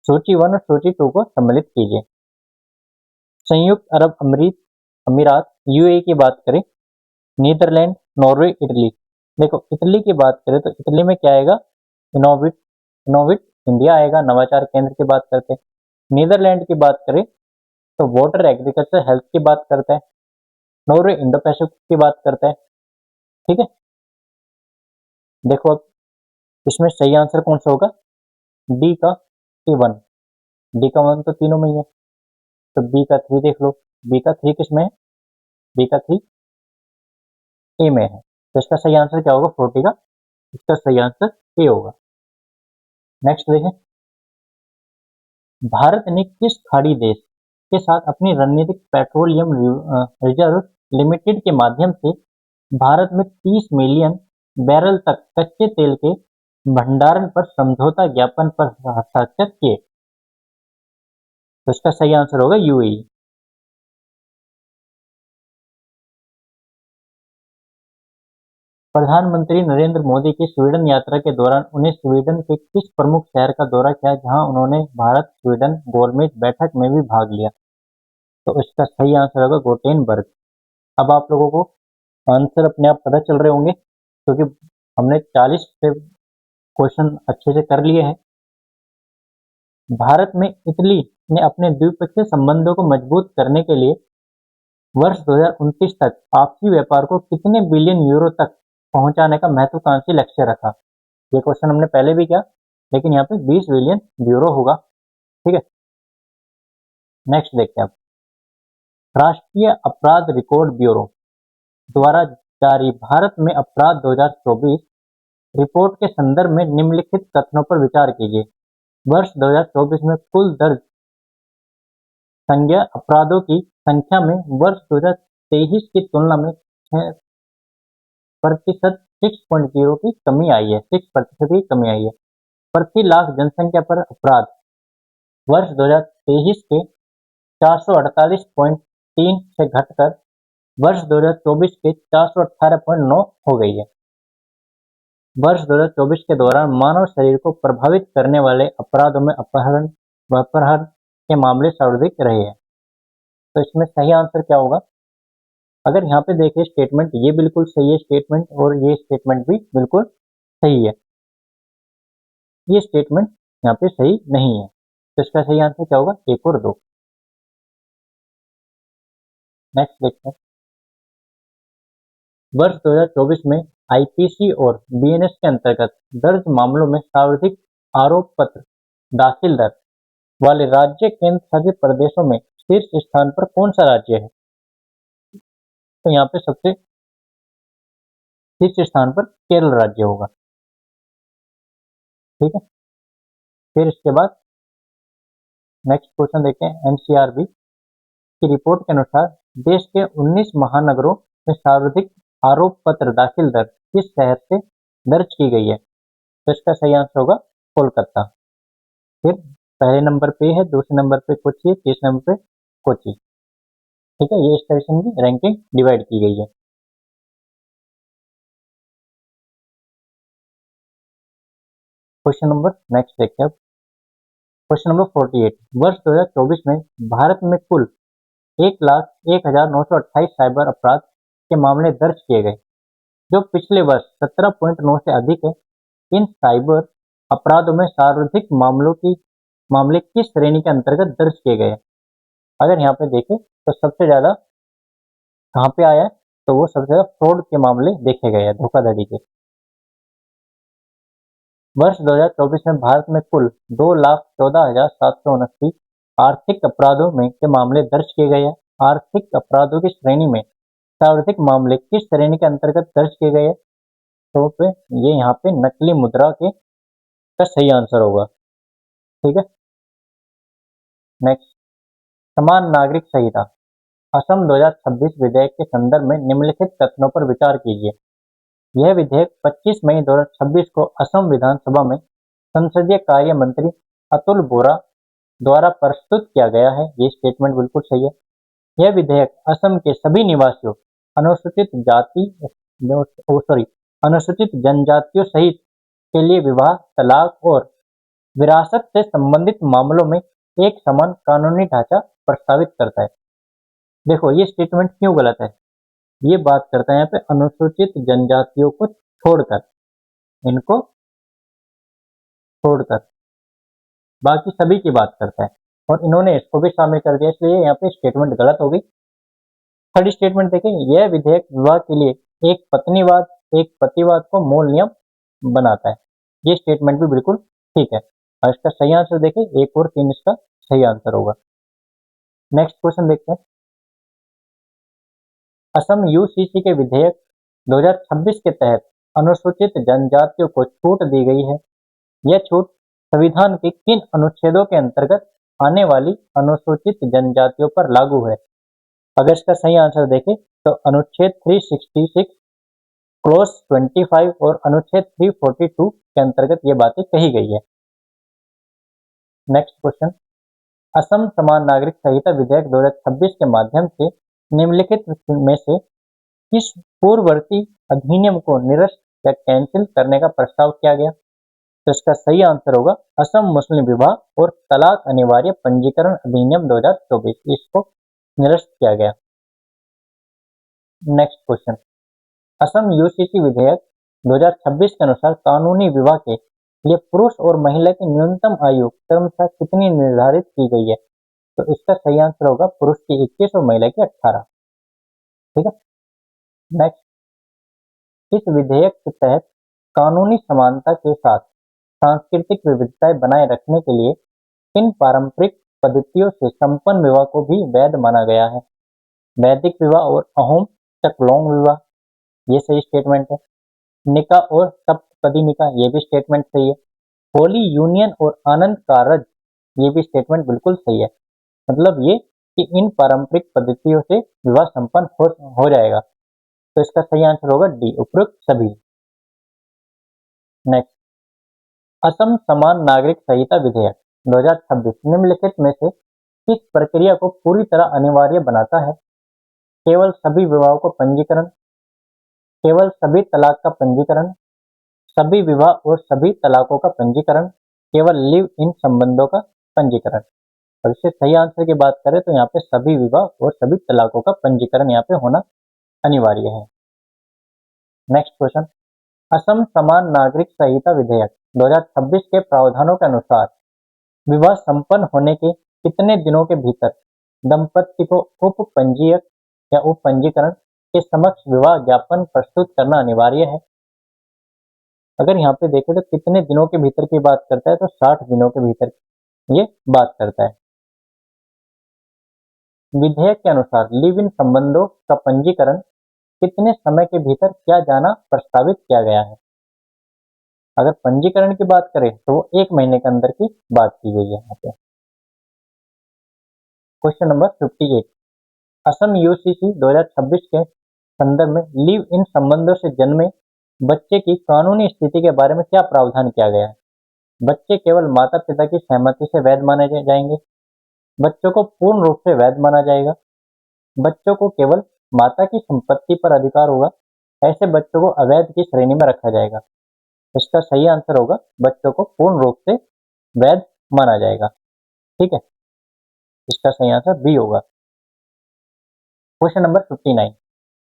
[SPEAKER 1] सूची 1 और सूची 2 को सम्मिलित कीजिए। संयुक्त अरब अमीरात यूएई की बात करें, नीदरलैंड, नॉर्वे, इटली। देखो इटली की बात करें तो इटली में क्या आएगा? इनोविट इनोविट इंडिया आएगा, नवाचार केंद्र की बात करते हैं। नीदरलैंड की बात करें तो वाटर, एग्रीकल्चर, हेल्थ की बात करता है। नॉर्वे इंडो पैसिफिक की बात करता है। ठीक है, देखो अब इसमें सही आंसर कौन सा होगा? डी का वन। डी का वन तो तीनों में ही है, तो बी का 3 देख लो। बी का 3 किस में है? बी का 3 ए में है, तो इसका सही आंसर क्या होगा? 40 का इसका सही आंसर ए होगा। नेक्स्ट देखें, भारत ने किस खाड़ी देश के साथ अपनी रणनीतिक पेट्रोलियम रिजर्व लिमिटेड के माध्यम से भारत में 30 मिलियन बैरल तक कच्चे तेल के भंडारण पर समझौता ज्ञापन पर हस्ताक्षर किए? तो इसका सही आंसर होगा यूएई। प्रधानमंत्री नरेंद्र मोदी की स्वीडन यात्रा के दौरान उन्हें स्वीडन के किस प्रमुख शहर का दौरा किया जहां उन्होंने भारत स्वीडन गोलमेज बैठक में भी भाग लिया? तो इसका सही आंसर होगा गोटेनबर्ग। अब आप लोगों को आंसर अपने आप पता चल रहे होंगे क्योंकि हमने 40 से क्वेश्चन अच्छे से कर लिए हैं। भारत में इटली ने अपने द्विपक्षीय संबंधों को मजबूत करने के लिए वर्ष 2029 तक आपसी व्यापार को कितने बिलियन यूरो तक पहुंचाने का महत्वाकांक्षी लक्ष्य रखा? ये क्वेश्चन हमने पहले भी किया, लेकिन यहाँ पे 20 बिलियन यूरो होगा। ठीक है, नेक्स्ट देखते हैं। अब राष्ट्रीय अपराध रिकॉर्ड ब्यूरो द्वारा जारी भारत में अपराध 2024 रिपोर्ट के संदर्भ में निम्नलिखित कथनों पर विचार कीजिए। वर्ष 2024 में कुल दर्ज संज्ञेय अपराधों की संख्या में वर्ष 2023 की तुलना में 6% 6.0 की कमी आई है। 6% की कमी आई है। प्रति लाख जनसंख्या पर अपराध वर्ष 2023 के 448.3 से घटकर वर्ष 2024 के 418.9 हो गई है। वर्ष 2024 के दौरान मानव शरीर को प्रभावित करने वाले अपराधों में अपहरण व अपहरण के मामले सर्वाधिक रहे हैं। तो इसमें सही आंसर क्या होगा? अगर यहाँ पे देखिए स्टेटमेंट, ये बिल्कुल सही है स्टेटमेंट, और ये स्टेटमेंट भी बिल्कुल सही है। ये स्टेटमेंट यहाँ पे सही नहीं है, तो इसका सही आंसर क्या होगा? 1 और 2। नेक्स्ट देखते हैं। वर्ष 2024 में आईपीसी और बीएनएस के अंतर्गत दर्ज मामलों में सर्वाधिक आरोप पत्र दाखिल दर वाले राज्य केंद्र शासित प्रदेशों में शीर्ष स्थान पर कौन सा राज्य है? तो यहाँ पे सबसे शीर्ष स्थान पर केरल राज्य होगा। ठीक है, फिर इसके बाद नेक्स्ट क्वेश्चन देखते हैं। एनसीआरबी की रिपोर्ट के अनुसार देश के 19 महानगरों में सर्वाधिक आरोप पत्र दाखिल दर किस शहर से दर्ज की गई है? तो इसका सही आंसर होगा कोलकाता। फिर पहले नंबर पे है, दूसरे नंबर पे कोची है, तीसरे नंबर पे कोची। ठीक है, ये इस तरह से इनकी रैंकिंग डिवाइड की गई है। क्वेश्चन नंबर नेक्स्ट देखते हैं। क्वेश्चन नंबर 48, वर्ष 2024 में भारत में कुल 1,01,928 साइबर अपराध के मामले दर्ज किए गए, जो पिछले वर्ष 17.9 से अधिक है। इन साइबर अपराधों में सर्वाधिक मामले किस श्रेणी के अंतर्गत दर्ज किए गए? अगर यहाँ पे देखें तो सबसे ज्यादा कहाँ पे आया है? तो वो सबसे ज्यादा फ्रॉड के मामले देखे गए हैं, धोखाधड़ी के। वर्ष 2024 में भारत में कुल 2,14,729 आर्थिक अपराधों में के मामले दर्ज किए गए हैं। आर्थिक अपराधों की श्रेणी में सर्वाधिक मामले किस श्रेणी के अंतर्गत दर्ज किए गए हैं? तो पे ये यहाँ पे नकली मुद्रा के का सही आंसर होगा। ठीक है, नेक्स्ट, समान नागरिक संहिता असम 2026 विधेयक के संदर्भ में निम्नलिखित कथनों पर विचार कीजिए। यह विधेयक 25 मई 2026 को असम विधानसभा में संसदीय कार्य मंत्री अतुल बोरा द्वारा प्रस्तुत किया गया है। ये स्टेटमेंट बिल्कुल सही है। यह विधेयक असम के सभी निवासियों, अनुसूचित जनजातियों सहित के लिए विवाह, तलाक और विरासत से संबंधित मामलों में एक समान कानूनी ढांचा प्रस्तावित करता है। देखो ये स्टेटमेंट क्यों गलत है, ये बात करता है यहाँ पे अनुसूचित जनजातियों को छोड़कर, इनको छोड़कर बाकी सभी की बात करता है और इन्होंने इसको भी शामिल कर दिया, इसलिए यहाँ पे स्टेटमेंट गलत हो गई। थर्ड स्टेटमेंट देखें, यह विधेयक विवाह के लिए एक पत्नीवाद एक पतिवाद को मूल नियम बनाता है। ये स्टेटमेंट भी बिल्कुल ठीक है और इसका सही आंसर देखें 1 और 3 इसका सही आंसर होगा। नेक्स्ट क्वेश्चन देखते हैं। असम यूसीसी के विधेयक 2026 के तहत अनुसूचित जनजातियों को छूट दी गई है। यह छूट संविधान के किन अनुच्छेदों के अंतर्गत आने वाली अनुसूचित जनजातियों पर लागू है? अगर इसका सही आंसर देखें तो अनुच्छेद 366 क्लोज 25 और अनुच्छेद 342 के अंतर्गत ये बातें कही गई है। नेक्स्ट क्वेश्चन, असम समान नागरिक संहिता विधेयक 2026 के माध्यम से निम्नलिखित में से किस पूर्ववर्ती अधिनियम को निरस्त या कैंसिल करने का प्रस्ताव किया गया? तो इसका सही आंसर होगा असम मुस्लिम विवाह और तलाक अनिवार्य पंजीकरण अधिनियम 2024, इसको निरस्त किया गया। नेक्स्ट क्वेश्चन, असम यूसीसी विधेयक 2026 के अनुसार कानूनी विवाह के लिए पुरुष और महिला की न्यूनतम आयु क्रमशः कितनी निर्धारित की गई है? तो इसका सही आंसर होगा पुरुष की 21 और महिला की 18। ठीक है। नेक्स्ट, इस विधेयक के तहत कानूनी समानता के साथ सांस्कृतिक विविधताएं बनाए रखने के लिए किन पारंपरिक पद्धतियों से संपन्न विवाह को भी वैध माना गया है? वैदिक विवाह और अहोम चकलोंग विवाह, ये सही स्टेटमेंट है। निकाह और सप्तपदी निकाह, ये भी स्टेटमेंट सही है। होली यूनियन और आनंद कारज, ये भी स्टेटमेंट बिल्कुल सही है। मतलब ये कि इन पारंपरिक पद्धतियों से विवाह संपन्न हो जाएगा। तो इसका सही आंसर होगा डी, उपरोक्त सभी। नेक्स्ट, असम समान नागरिक संहिता विधेयक 2026 निम्नलिखित में से किस प्रक्रिया को पूरी तरह अनिवार्य बनाता है? केवल सभी विवाहों को पंजीकरण, केवल सभी तलाक का पंजीकरण, सभी विवाह और सभी तलाकों का पंजीकरण, केवल लिव इन संबंधों का पंजीकरण। और इससे सही आंसर की बात करें तो यहाँ पे सभी विवाह और सभी तलाकों का पंजीकरण यहाँ पे होना अनिवार्य है। नेक्स्ट क्वेश्चन, असम समान नागरिक संहिता विधेयक 2026 के प्रावधानों के अनुसार विवाह संपन्न होने के कितने दिनों के भीतर दंपति को उपपंजीयक या उपपंजीकरण के समक्ष विवाह ज्ञापन प्रस्तुत करना अनिवार्य है? अगर यहाँ पे देखें तो कितने दिनों के भीतर की बात करता है तो 60 दिनों के भीतर ये बात करता है। विधेयक के अनुसार लिव इन संबंधों का पंजीकरण कितने समय के भीतर किया जाना प्रस्तावित किया गया है? अगर पंजीकरण की बात करें तो वो 1 महीने के अंदर की बात की गई है यहाँ पे। क्वेश्चन नंबर 58, असम यूसीसी 2026 के संदर्भ में लिव इन संबंधों से जन्मे बच्चे की कानूनी स्थिति के बारे में क्या प्रावधान किया गया है? बच्चे केवल माता पिता की सहमति से वैध माने जाएंगे, बच्चों को पूर्ण रूप से वैध माना जाएगा, बच्चों को केवल माता की संपत्ति पर अधिकार होगा, ऐसे बच्चों को अवैध की श्रेणी में रखा जाएगा। इसका सही आंसर होगा बच्चों को पूर्ण रूप से वैध माना जाएगा। ठीक है, इसका सही आंसर बी होगा। क्वेश्चन नंबर 59,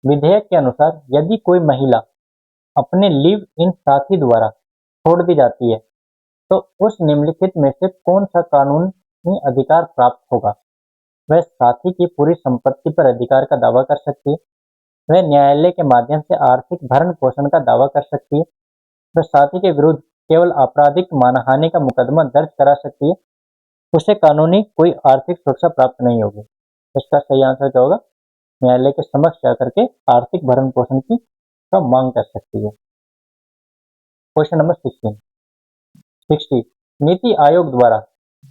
[SPEAKER 1] विधेयक के अनुसार यदि कोई महिला अपने लिव इन साथी द्वारा छोड़ दी जाती है तो उस निम्नलिखित में से कौन सा कानूनी अधिकार प्राप्त होगा? वह साथी की पूरी संपत्ति पर अधिकार का दावा कर सकती है, वह न्यायालय के माध्यम से आर्थिक भरण पोषण का दावा कर सकती है, वह साथी के विरुद्ध केवल आपराधिक मानहानि का मुकदमा दर्ज करा सकती है, उसे कानूनी कोई आर्थिक सुरक्षा प्राप्त नहीं होगी। इसका सही आंसर क्या होगा? न्यायालय के समक्ष जाकर के आर्थिक भरण पोषण की का मांग कर सकती है। क्वेश्चन नंबर 60, नीति आयोग द्वारा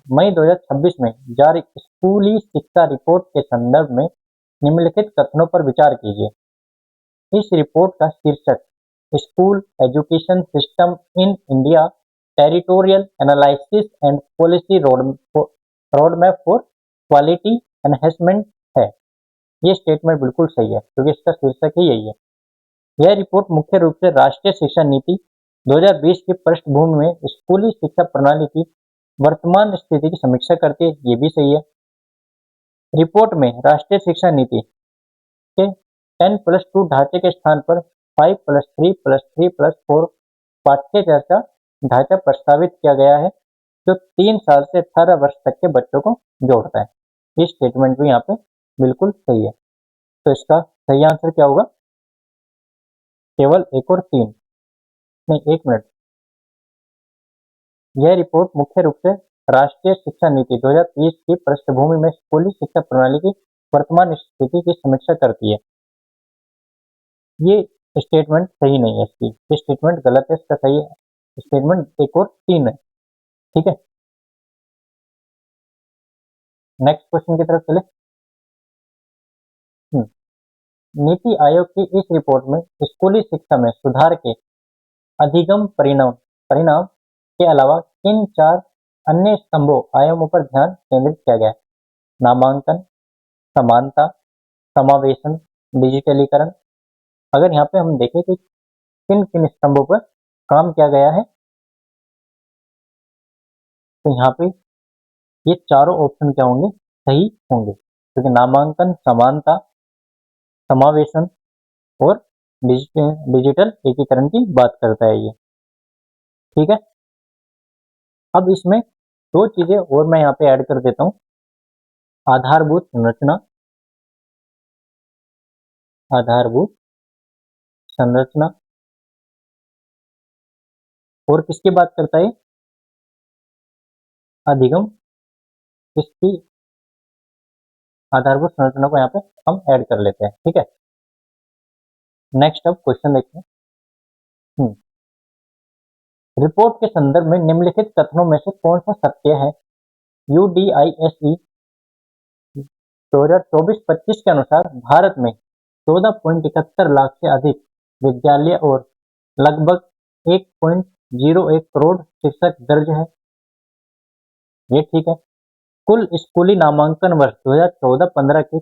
[SPEAKER 1] मई 2026 में जारी स्कूली शिक्षा रिपोर्ट के संदर्भ में निम्नलिखित कथनों पर विचार कीजिए। इस रिपोर्ट का शीर्षक school education system in India, territorial analysis and policy road map for quality enhancement है। ये स्टेटमेंट बिल्कुल सही है क्योंकि इसका शीर्षक ही यही है। यह रिपोर्ट मुख्य रूप से राष्ट्रीय शिक्षा नीति 2020 की पृष्ठभूमि में स्कूली शिक्षा प्रणाली की वर्तमान स्थिति की समीक्षा करती है। ये भी सही है। रिपोर्ट में राष्ट्रीय शिक्षा नीति के 10+2 ढांचे के स्थान पर 5+3+3+4 पाठ्य चर्चा ढांचा प्रस्तावित किया गया है, जो 3 साल से 18 वर्ष तक के बच्चों को जोड़ता है। ये स्टेटमेंट भी यहाँ पे बिल्कुल सही है। तो इसका सही आंसर क्या होगा? केवल 1 और 3 नहीं, 1 मिनट। यह रिपोर्ट मुख्य रूप से राष्ट्रीय शिक्षा नीति 2030 की पृष्ठभूमि में स्कूली शिक्षा प्रणाली की वर्तमान स्थिति की समीक्षा करती है। ये स्टेटमेंट सही नहीं है, इसकी ये स्टेटमेंट गलत है। इसका सही स्टेटमेंट 1 और 3 है। ठीक है, नेक्स्ट क्वेश्चन की तरफ चले। नीति आयोग की इस रिपोर्ट में स्कूली शिक्षा में सुधार के अधिगम परिणाम के अलावा किन 4 अन्य स्तंभों आयामों पर ध्यान केंद्रित किया गया है? नामांकन, समानता, समावेशन, डिजिटलीकरण। अगर यहाँ पे हम देखें कि किन किन स्तंभों पर काम किया गया है, तो यहाँ पे ये चारों ऑप्शन क्या होंगे? सही होंगे, क्योंकि नामांकन, समानता, समावेशन और डिजिटल एकीकरण की बात करता है ये। ठीक है, अब इसमें 2 चीजें और मैं यहाँ पे ऐड कर देता हूँ। आधारभूत संरचना और किसकी बात करता है? अधिगम। इसकी आधारभूत संरचना को यहाँ पे हम ऐड कर लेते हैं। ठीक है, नेक्स्ट अब क्वेश्चन देखते हैं। रिपोर्ट के संदर्भ में निम्नलिखित कथनों में से कौन सा सत्य है? UDISE 2024-25 के अनुसार भारत में 14.71 लाख से अधिक विद्यालय और लगभग 1.01 करोड़ शिक्षक दर्ज है। ये ठीक है। कुल स्कूली नामांकन वर्ष 2014-15 के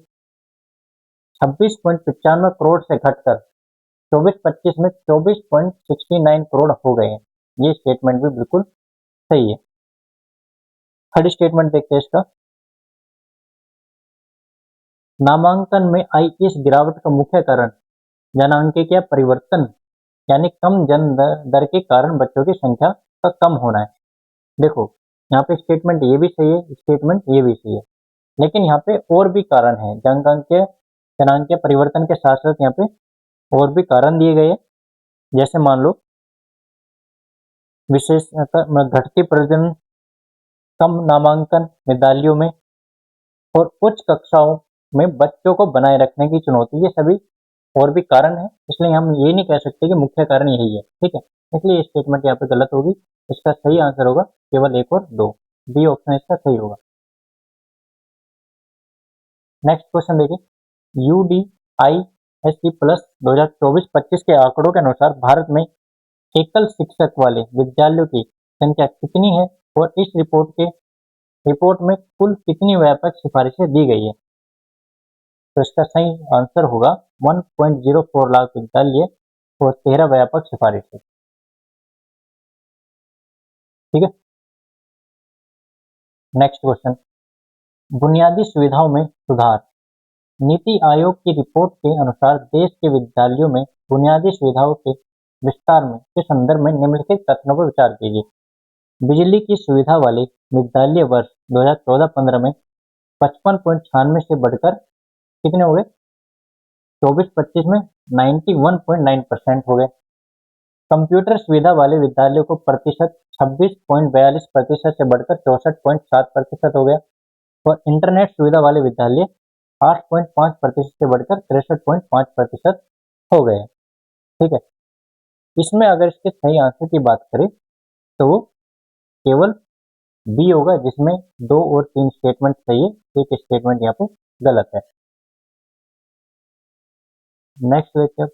[SPEAKER 1] 26.95 करोड़ से घटकर 24-25 में 24.69 करोड़ हो गए हैं। ये स्टेटमेंट भी बिल्कुल सही है। थर्ड स्टेटमेंट देखते हैं इसका। नामांकन में आई इस गिरावट का मुख्य कारण जनांकीय परिवर्तन यानी कम जन्म दर के कारण बच्चों की संख्या का कम होना है। देखो, यहाँ पे स्टेटमेंट ये भी सही है, स्टेटमेंट ये भी सही है, लेकिन यहाँ पे और भी कारण है। जनांकीय परिवर्तन के साथ साथ यहाँ पे और भी कारण दिए गए हैं। जैसे मान लो विशेषकर घटती प्रजनन, कम नामांकन विद्यालयों में और उच्च कक्षाओं में बच्चों को बनाए रखने की चुनौती, ये सभी और भी कारण है। इसलिए हम ये नहीं कह सकते कि मुख्य कारण यही है। ठीक है, इसलिए स्टेटमेंट यहाँ पे गलत होगी। इसका सही आंसर होगा केवल 1 और 2, बी ऑप्शन इसका सही होगा। नेक्स्ट क्वेश्चन देखिए। UDISE प्लस 2024-25 के आंकड़ों के अनुसार भारत में एकल शिक्षक वाले विद्यालयों की संख्या कितनी है और इस रिपोर्ट में कुल कितनी व्यापक सिफारिशें दी गई है? तो इसका सही आंसर होगा 1.04 लाख विद्यालय और 13 व्यापक सिफारिशें। ठीक है, नेक्स्ट क्वेश्चन। बुनियादी सुविधाओं में सुधार। नीति आयोग की रिपोर्ट के अनुसार देश के विद्यालयों में बुनियादी सुविधाओं के विस्तार में के संदर्भ में निम्नलिखित कथनों पर विचार कीजिए। बिजली की सुविधा वाले विद्यालय वर्ष 2014-15 में 55.96 से बढ़कर कितने हो गए? 24-25 में 91.9% हो गए। कंप्यूटर सुविधा वाले विद्यालयों को प्रतिशत 26.42% से बढ़कर 64.7% हो गया और इंटरनेट सुविधा वाले विद्यालय 8.5% से बढ़कर 63.5% हो गए। ठीक है, इसमें अगर इसके सही आंसर की बात करें तो वो केवल बी होगा, जिसमें 2 और 3 स्टेटमेंट सही है, एक स्टेटमेंट यहाँ पे गलत है। नेक्स्ट देखते हैं।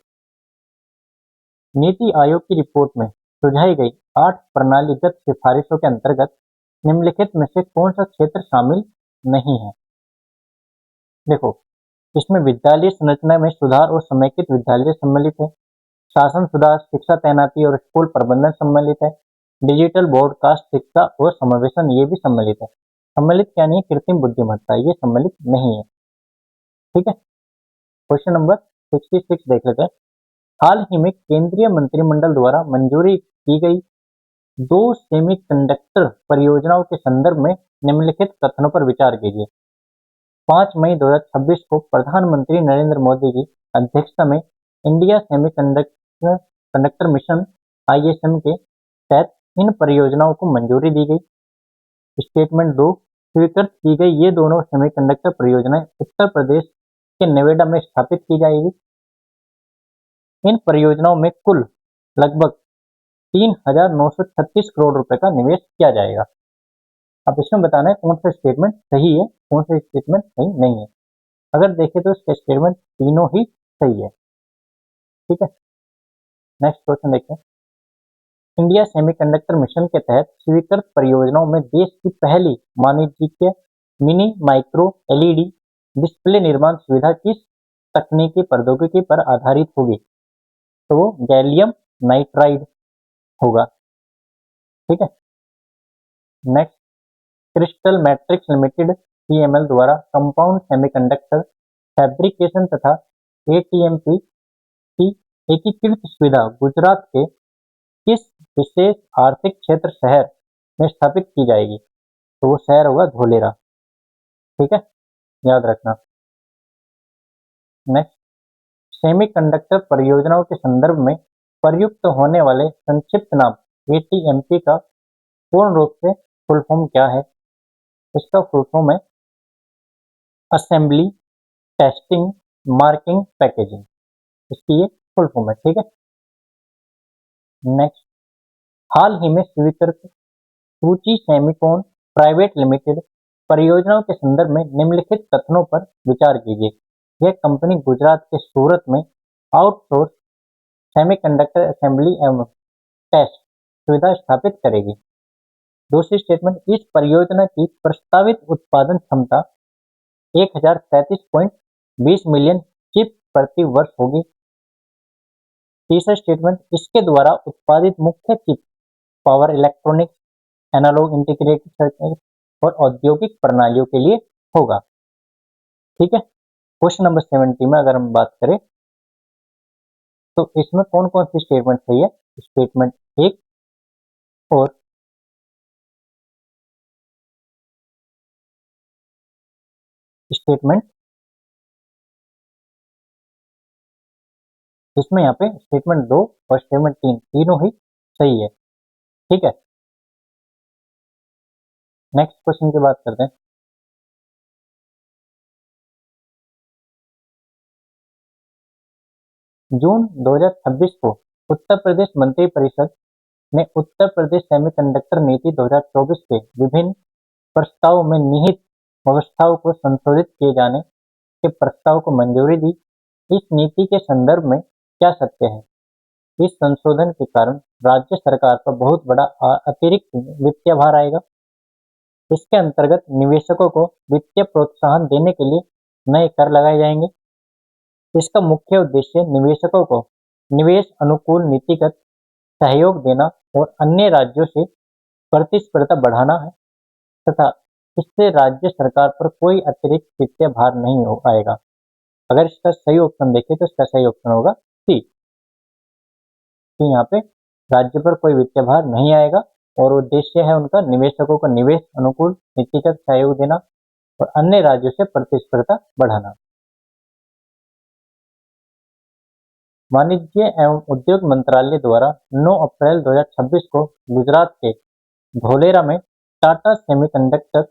[SPEAKER 1] नीति आयोग की रिपोर्ट में सुझाई गई 8 प्रणालीगत सिफारिशों के अंतर्गत निम्नलिखित में से कौन सा क्षेत्र शामिल नहीं है? देखो, इसमें विद्यालय संरचना में सुधार और समेकित विद्यालय सम्मिलित है, शासन सुधार, शिक्षा तैनाती और स्कूल प्रबंधन सम्मिलित है, डिजिटल ब्रॉडकास्ट शिक्षा और समावेशन ये भी सम्मिलित है। सम्मिलित क्या नहीं है? कृत्रिम बुद्धिमत्ता ये सम्मिलित नहीं है। ठीक है, क्वेश्चन नंबर 66 देख लेते हैं। हाल ही में केंद्रीय मंत्रिमंडल द्वारा मंजूरी की गई 2 सेमीकंडक्टर परियोजनाओं के संदर्भ में निम्नलिखित कथनों पर विचार कीजिए। 5 मई 2026 को प्रधानमंत्री नरेंद्र मोदी की अध्यक्षता में इंडिया सेमीकंडक्टर मिशन (ISM) के तहत इन परियोजनाओं को मंजूरी दी गई। स्टेटमेंट 2, स्वीकृत की गई ये दोनों सेमीकंडक्टर परियोजनाएं उत्तर प्रदेश के नोएडा में स्थापित की जाएगी। इन परियोजनाओं में कुल लगभग 3,936 करोड़ रुपए का निवेश किया जाएगा। अब इसमें बताना है कौन सा स्टेटमेंट सही है, कौन सा स्टेटमेंट सही नहीं है। अगर देखें तो इसका स्टेटमेंट तीनों ही सही है। ठीक है, नेक्स्ट क्वेश्चन देखते हैं। इंडिया सेमीकंडक्टर मिशन के तहत स्वीकृत परियोजनाओं में देश की पहली वाणिज्यिक मिनी माइक्रो LED डिस्प्ले निर्माण सुविधा किस तकनीकी प्रौद्योगिकी पर आधारित होगी? तो वो गैलियम नाइट्राइड होगा। ठीक है, next, crystal matrix limited CML द्वारा कंपाउंड सेमीकंडक्टर फैब्रिकेशन तथा ATMP की एकीकृत सुविधा गुजरात के किस विशेष आर्थिक क्षेत्र शहर में स्थापित की जाएगी? तो वो शहर होगा धोलेरा। ठीक है, याद रखना। नेक्स्ट, सेमीकंडक्टर परियोजनाओं के संदर्भ में प्रयुक्त होने वाले संक्षिप्त नाम ATMP का पूर्ण रूप से फुल फॉर्म क्या है? इसका फुल फॉर्म है असेंबली टेस्टिंग मार्किंग पैकेजिंग, इसकी ये फुल फॉर्म है। ठीक है, नेक्स्ट, हाल ही में स्वीकृत सूची सेमिकॉन प्राइवेट लिमिटेड परियोजनाओं के संदर्भ में निम्नलिखित कथनों पर विचार कीजिए। यह कंपनी गुजरात के सूरत में आउटसोर्स सेमीकंडक्टर असेंबली एवं टेस्ट सुविधा स्थापित करेगी। दूसरी स्टेटमेंट, इस परियोजना की प्रस्तावित उत्पादन क्षमता 1037.20 मिलियन चिप प्रति वर्ष होगी। तीसरा स्टेटमेंट, इसके द्वारा उत्पादित मुख्य chip power electronics, analogue integrated circuit और औद्योगिक प्रणालियों के लिए होगा। ठीक है, क्वेश्चन नंबर 70 में अगर हम बात करें तो इसमें कौन कौन सी स्टेटमेंट सही है? स्टेटमेंट 1 और स्टेटमेंट, इसमें यहाँ पे स्टेटमेंट 2 और स्टेटमेंट 3 तीनों ही सही है। ठीक है, नेक्स्ट क्वेश्चन की बात करते हैं। जून 2026 को उत्तर प्रदेश मंत्रिपरिषद ने उत्तर प्रदेश सेमीकंडक्टर नीति 2024 के विभिन्न प्रस्तावों में निहित व्यवस्थाओं को संशोधित किए जाने के प्रस्ताव को मंजूरी दी। इस नीति के संदर्भ में क्या सत्य है? इस संशोधन के कारण राज्य सरकार पर बहुत बड़ा अतिरिक्त वित्तीय भार आएगा। इसके अंतर्गत निवेशकों को वित्तीय प्रोत्साहन देने के लिए नए कर लगाए जाएंगे। इसका मुख्य उद्देश्य निवेशकों को निवेश अनुकूल नीतिगत सहयोग देना और अन्य राज्यों से प्रतिस्पर्धा बढ़ाना है तथा इससे राज्य सरकार पर कोई अतिरिक्त वित्तीय भार नहीं आएगा। अगर इसका सही ऑप्शन देखें तो इसका सही ऑप्शन होगा सी, कि यहाँ पे राज्य पर कोई वित्तीय भार नहीं आएगा और उद्देश्य है उनका निवेशकों को निवेश अनुकूल नीतिगत सहयोग देना और अन्य राज्यों से प्रतिस्पर्धा बढ़ाना। वाणिज्य एवं उद्योग मंत्रालय द्वारा 9 अप्रैल 2026 को गुजरात के धोलेरा में Tata semiconductor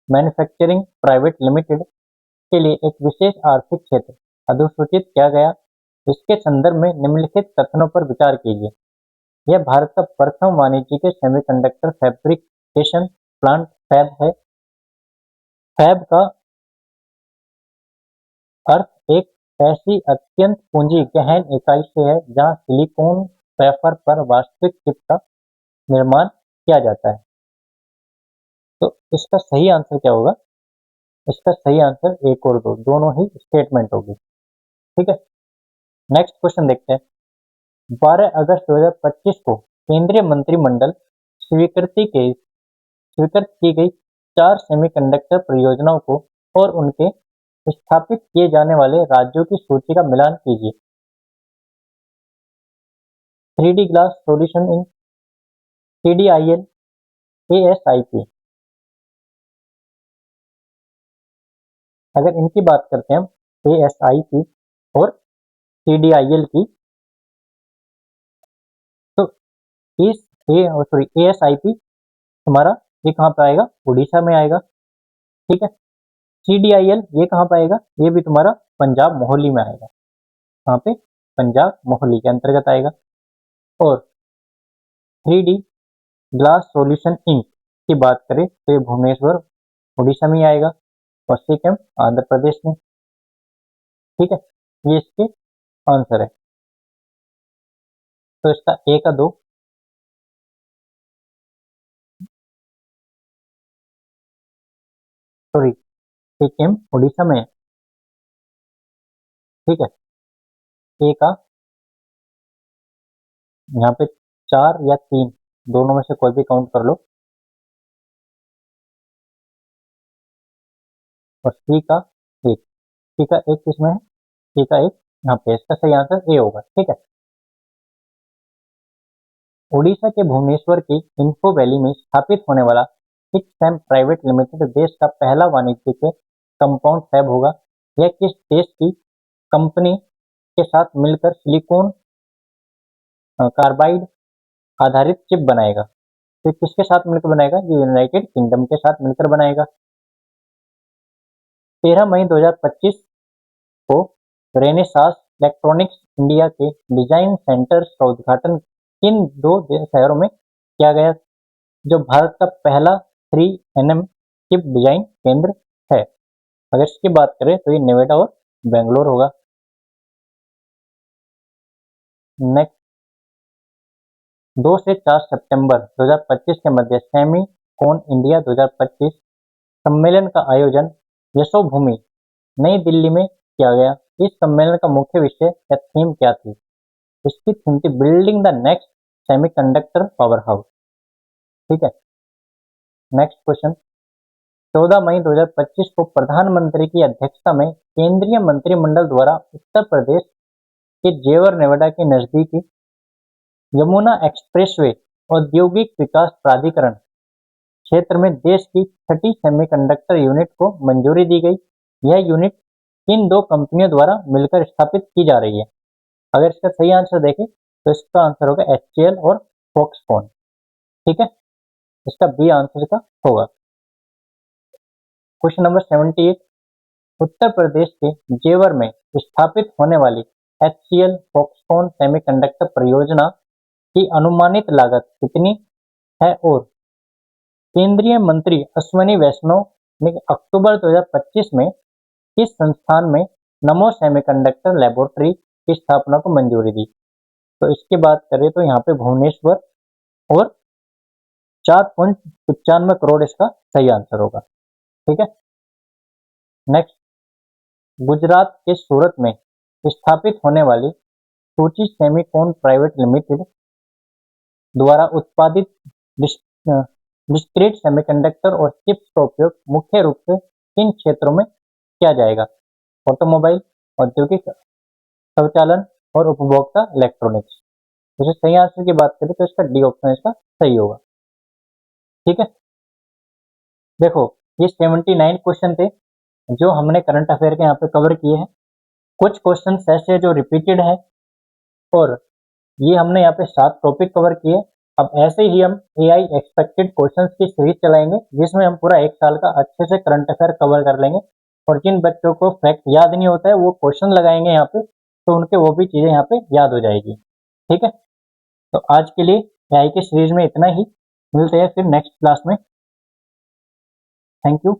[SPEAKER 1] manufacturing private limited के लिए एक विशेष आर्थिक क्षेत्र अधिसूचित किया गया। इसके संदर्भ में निम्नलिखित कथनों पर विचार कीजिए। यह भारत का प्रथम वाणिज्यिक सेमीकंडक्टर फैब्रिकेशन प्लांट फैब है। फैब का अर्थ एक ऐसी अत्यंत पूंजी गहन इकाई से है जहां सिलिकॉन वेफर पर वास्तविक चिप का निर्माण किया जाता है। तो इसका सही आंसर क्या होगा? इसका सही आंसर 1 और 2 दोनों ही स्टेटमेंट होगी। ठीक है, नेक्स्ट क्वेश्चन देखते हैं। 12 अगस्त 2025 को केंद्रीय मंत्रिमंडल स्वीकृत की गई 4 सेमीकंडक्टर परियोजनाओं को और उनके स्थापित किए जाने वाले राज्यों की सूची का मिलान कीजिए। 3D glass solution in CDIL, ASIP। अगर इनकी बात करते हैं हम ASIP और CDIL की, तो इस ASIP हमारा ये कहाँ पे आएगा? उड़ीसा में आएगा। ठीक है, CDIL ये कहाँ पे आएगा? ये भी तुम्हारा पंजाब मोहाली में आएगा। कहाँ पे? पंजाब मोहाली के अंतर्गत आएगा। और 3D ग्लास सॉल्यूशन इंक की बात करें तो ये भुवनेश्वर उड़ीसा में ही आएगा और सिक्किम आंध्र प्रदेश में। ठीक है, ये इसके आंसर है। तो इसका ए का 2, सॉरी सिक्किम उड़ीसा में है। ठीक है, ए का यहाँ पे 4 या 3 दोनों में से कोई भी काउंट कर लो। और सी का 1, सी का 1 किसमें है? सी का 1 यहाँ पे। इसका सही आंसर ए होगा। ठीक है, उड़ीसा के भुवनेश्वर की इन्फो वैली में स्थापित होने वाला 6M प्राइवेट लिमिटेड देश का पहला वाणिज्यिक कंपाउंड फैब होगा। यह किस देश की कंपनी के साथ मिलकर सिलिकॉन कार्बाइड आधारित चिप बनाएगा? तो किसके साथ मिलकर बनाएगा? ये यूनाइटेड किंगडम के साथ मिलकर बनाएगा। 13 मई 2025 को रेनेसास इलेक्ट्रॉनिक्स इंडिया के डिजाइन सेंटर्स का उद्घाटन किन 2 शहरों में किया गया, जो भारत का पहला 3nm चिप डिजाइन केंद्र है? अगर इसकी बात करें तो ये नोएडा और बेंगलोर होगा। नेक्स्ट, 2 से 4 सितंबर 2025 के मध्य सेमी कॉन इंडिया 2025 सम्मेलन का आयोजन यशोभूमि नई दिल्ली में किया गया। इस सम्मेलन का मुख्य विषय या थीम क्या थी? इसकी थीम थी building the next semiconductor power house. ठीक है, नेक्स्ट क्वेश्चन। 14 मई 2025 को प्रधानमंत्री की अध्यक्षता में केंद्रीय मंत्रिमंडल द्वारा उत्तर प्रदेश के जेवर नेवाडा के नजदीकी यमुना एक्सप्रेसवे औद्योगिक विकास प्राधिकरण क्षेत्र में देश की छठी सेमीकंडक्टर यूनिट को मंजूरी दी गई। यह यूनिट किन 2 कंपनियों द्वारा मिलकर स्थापित की जा रही है? अगर इसका सही आंसर देखें तो इसका आंसर होगा HCL और फॉक्सकॉन। ठीक है, इसका बी आंसर का होगा। Question number 78। उत्तर प्रदेश के जेवर में स्थापित होने वाली HCL फॉक्सकॉन सेमीकंडक्टर परियोजना की अनुमानित लागत कितनी है? और केंद्रीय मंत्री अश्विनी वैष्णव ने अक्टूबर 2025 में किस संस्थान में नमो सेमीकंडक्टर लैबोरेटरी की स्थापना को मंजूरी दी? तो इसकी बात करें तो यहाँ पे भुवनेश्वर और 4.95 करोड़ इसका सही आंसर होगा। ठीक है, नेक्स्ट, गुजरात के सूरत में स्थापित होने वाली सूची सेमीकॉन प्राइवेट लिमिटेड द्वारा उत्पादित डिस्क्रीट सेमीकंडक्टर और चिप्स का उपयोग मुख्य रूप से किन क्षेत्रों में किया जाएगा? ऑटोमोबाइल, औद्योगिक स्वचालन और उपभोक्ता इलेक्ट्रॉनिक्स। जैसे सही आंसर की बात करें तो इसका डी ऑप्शन इसका सही होगा। ठीक है, देखो ये 79 क्वेश्चन थे जो हमने करंट अफेयर के यहाँ पे कवर किए हैं। कुछ क्वेश्चन ऐसे जो रिपीटेड है और ये हमने यहाँ पे 7 टॉपिक कवर किए। अब ऐसे ही हम AI एक्सपेक्टेड क्वेश्चंस की सीरीज चलाएंगे जिसमें हम पूरा 1 साल का अच्छे से करंट अफेयर कवर कर लेंगे। और जिन बच्चों को फैक्ट याद नहीं होता है वो क्वेश्चन लगाएंगे यहाँ पे, तो उनके वो भी चीजें यहाँ पे याद हो जाएगी। ठीक है, तो आज के लिए AI की सीरीज में इतना ही। मिलते हैं फिर नेक्स्ट क्लास में। Thank you.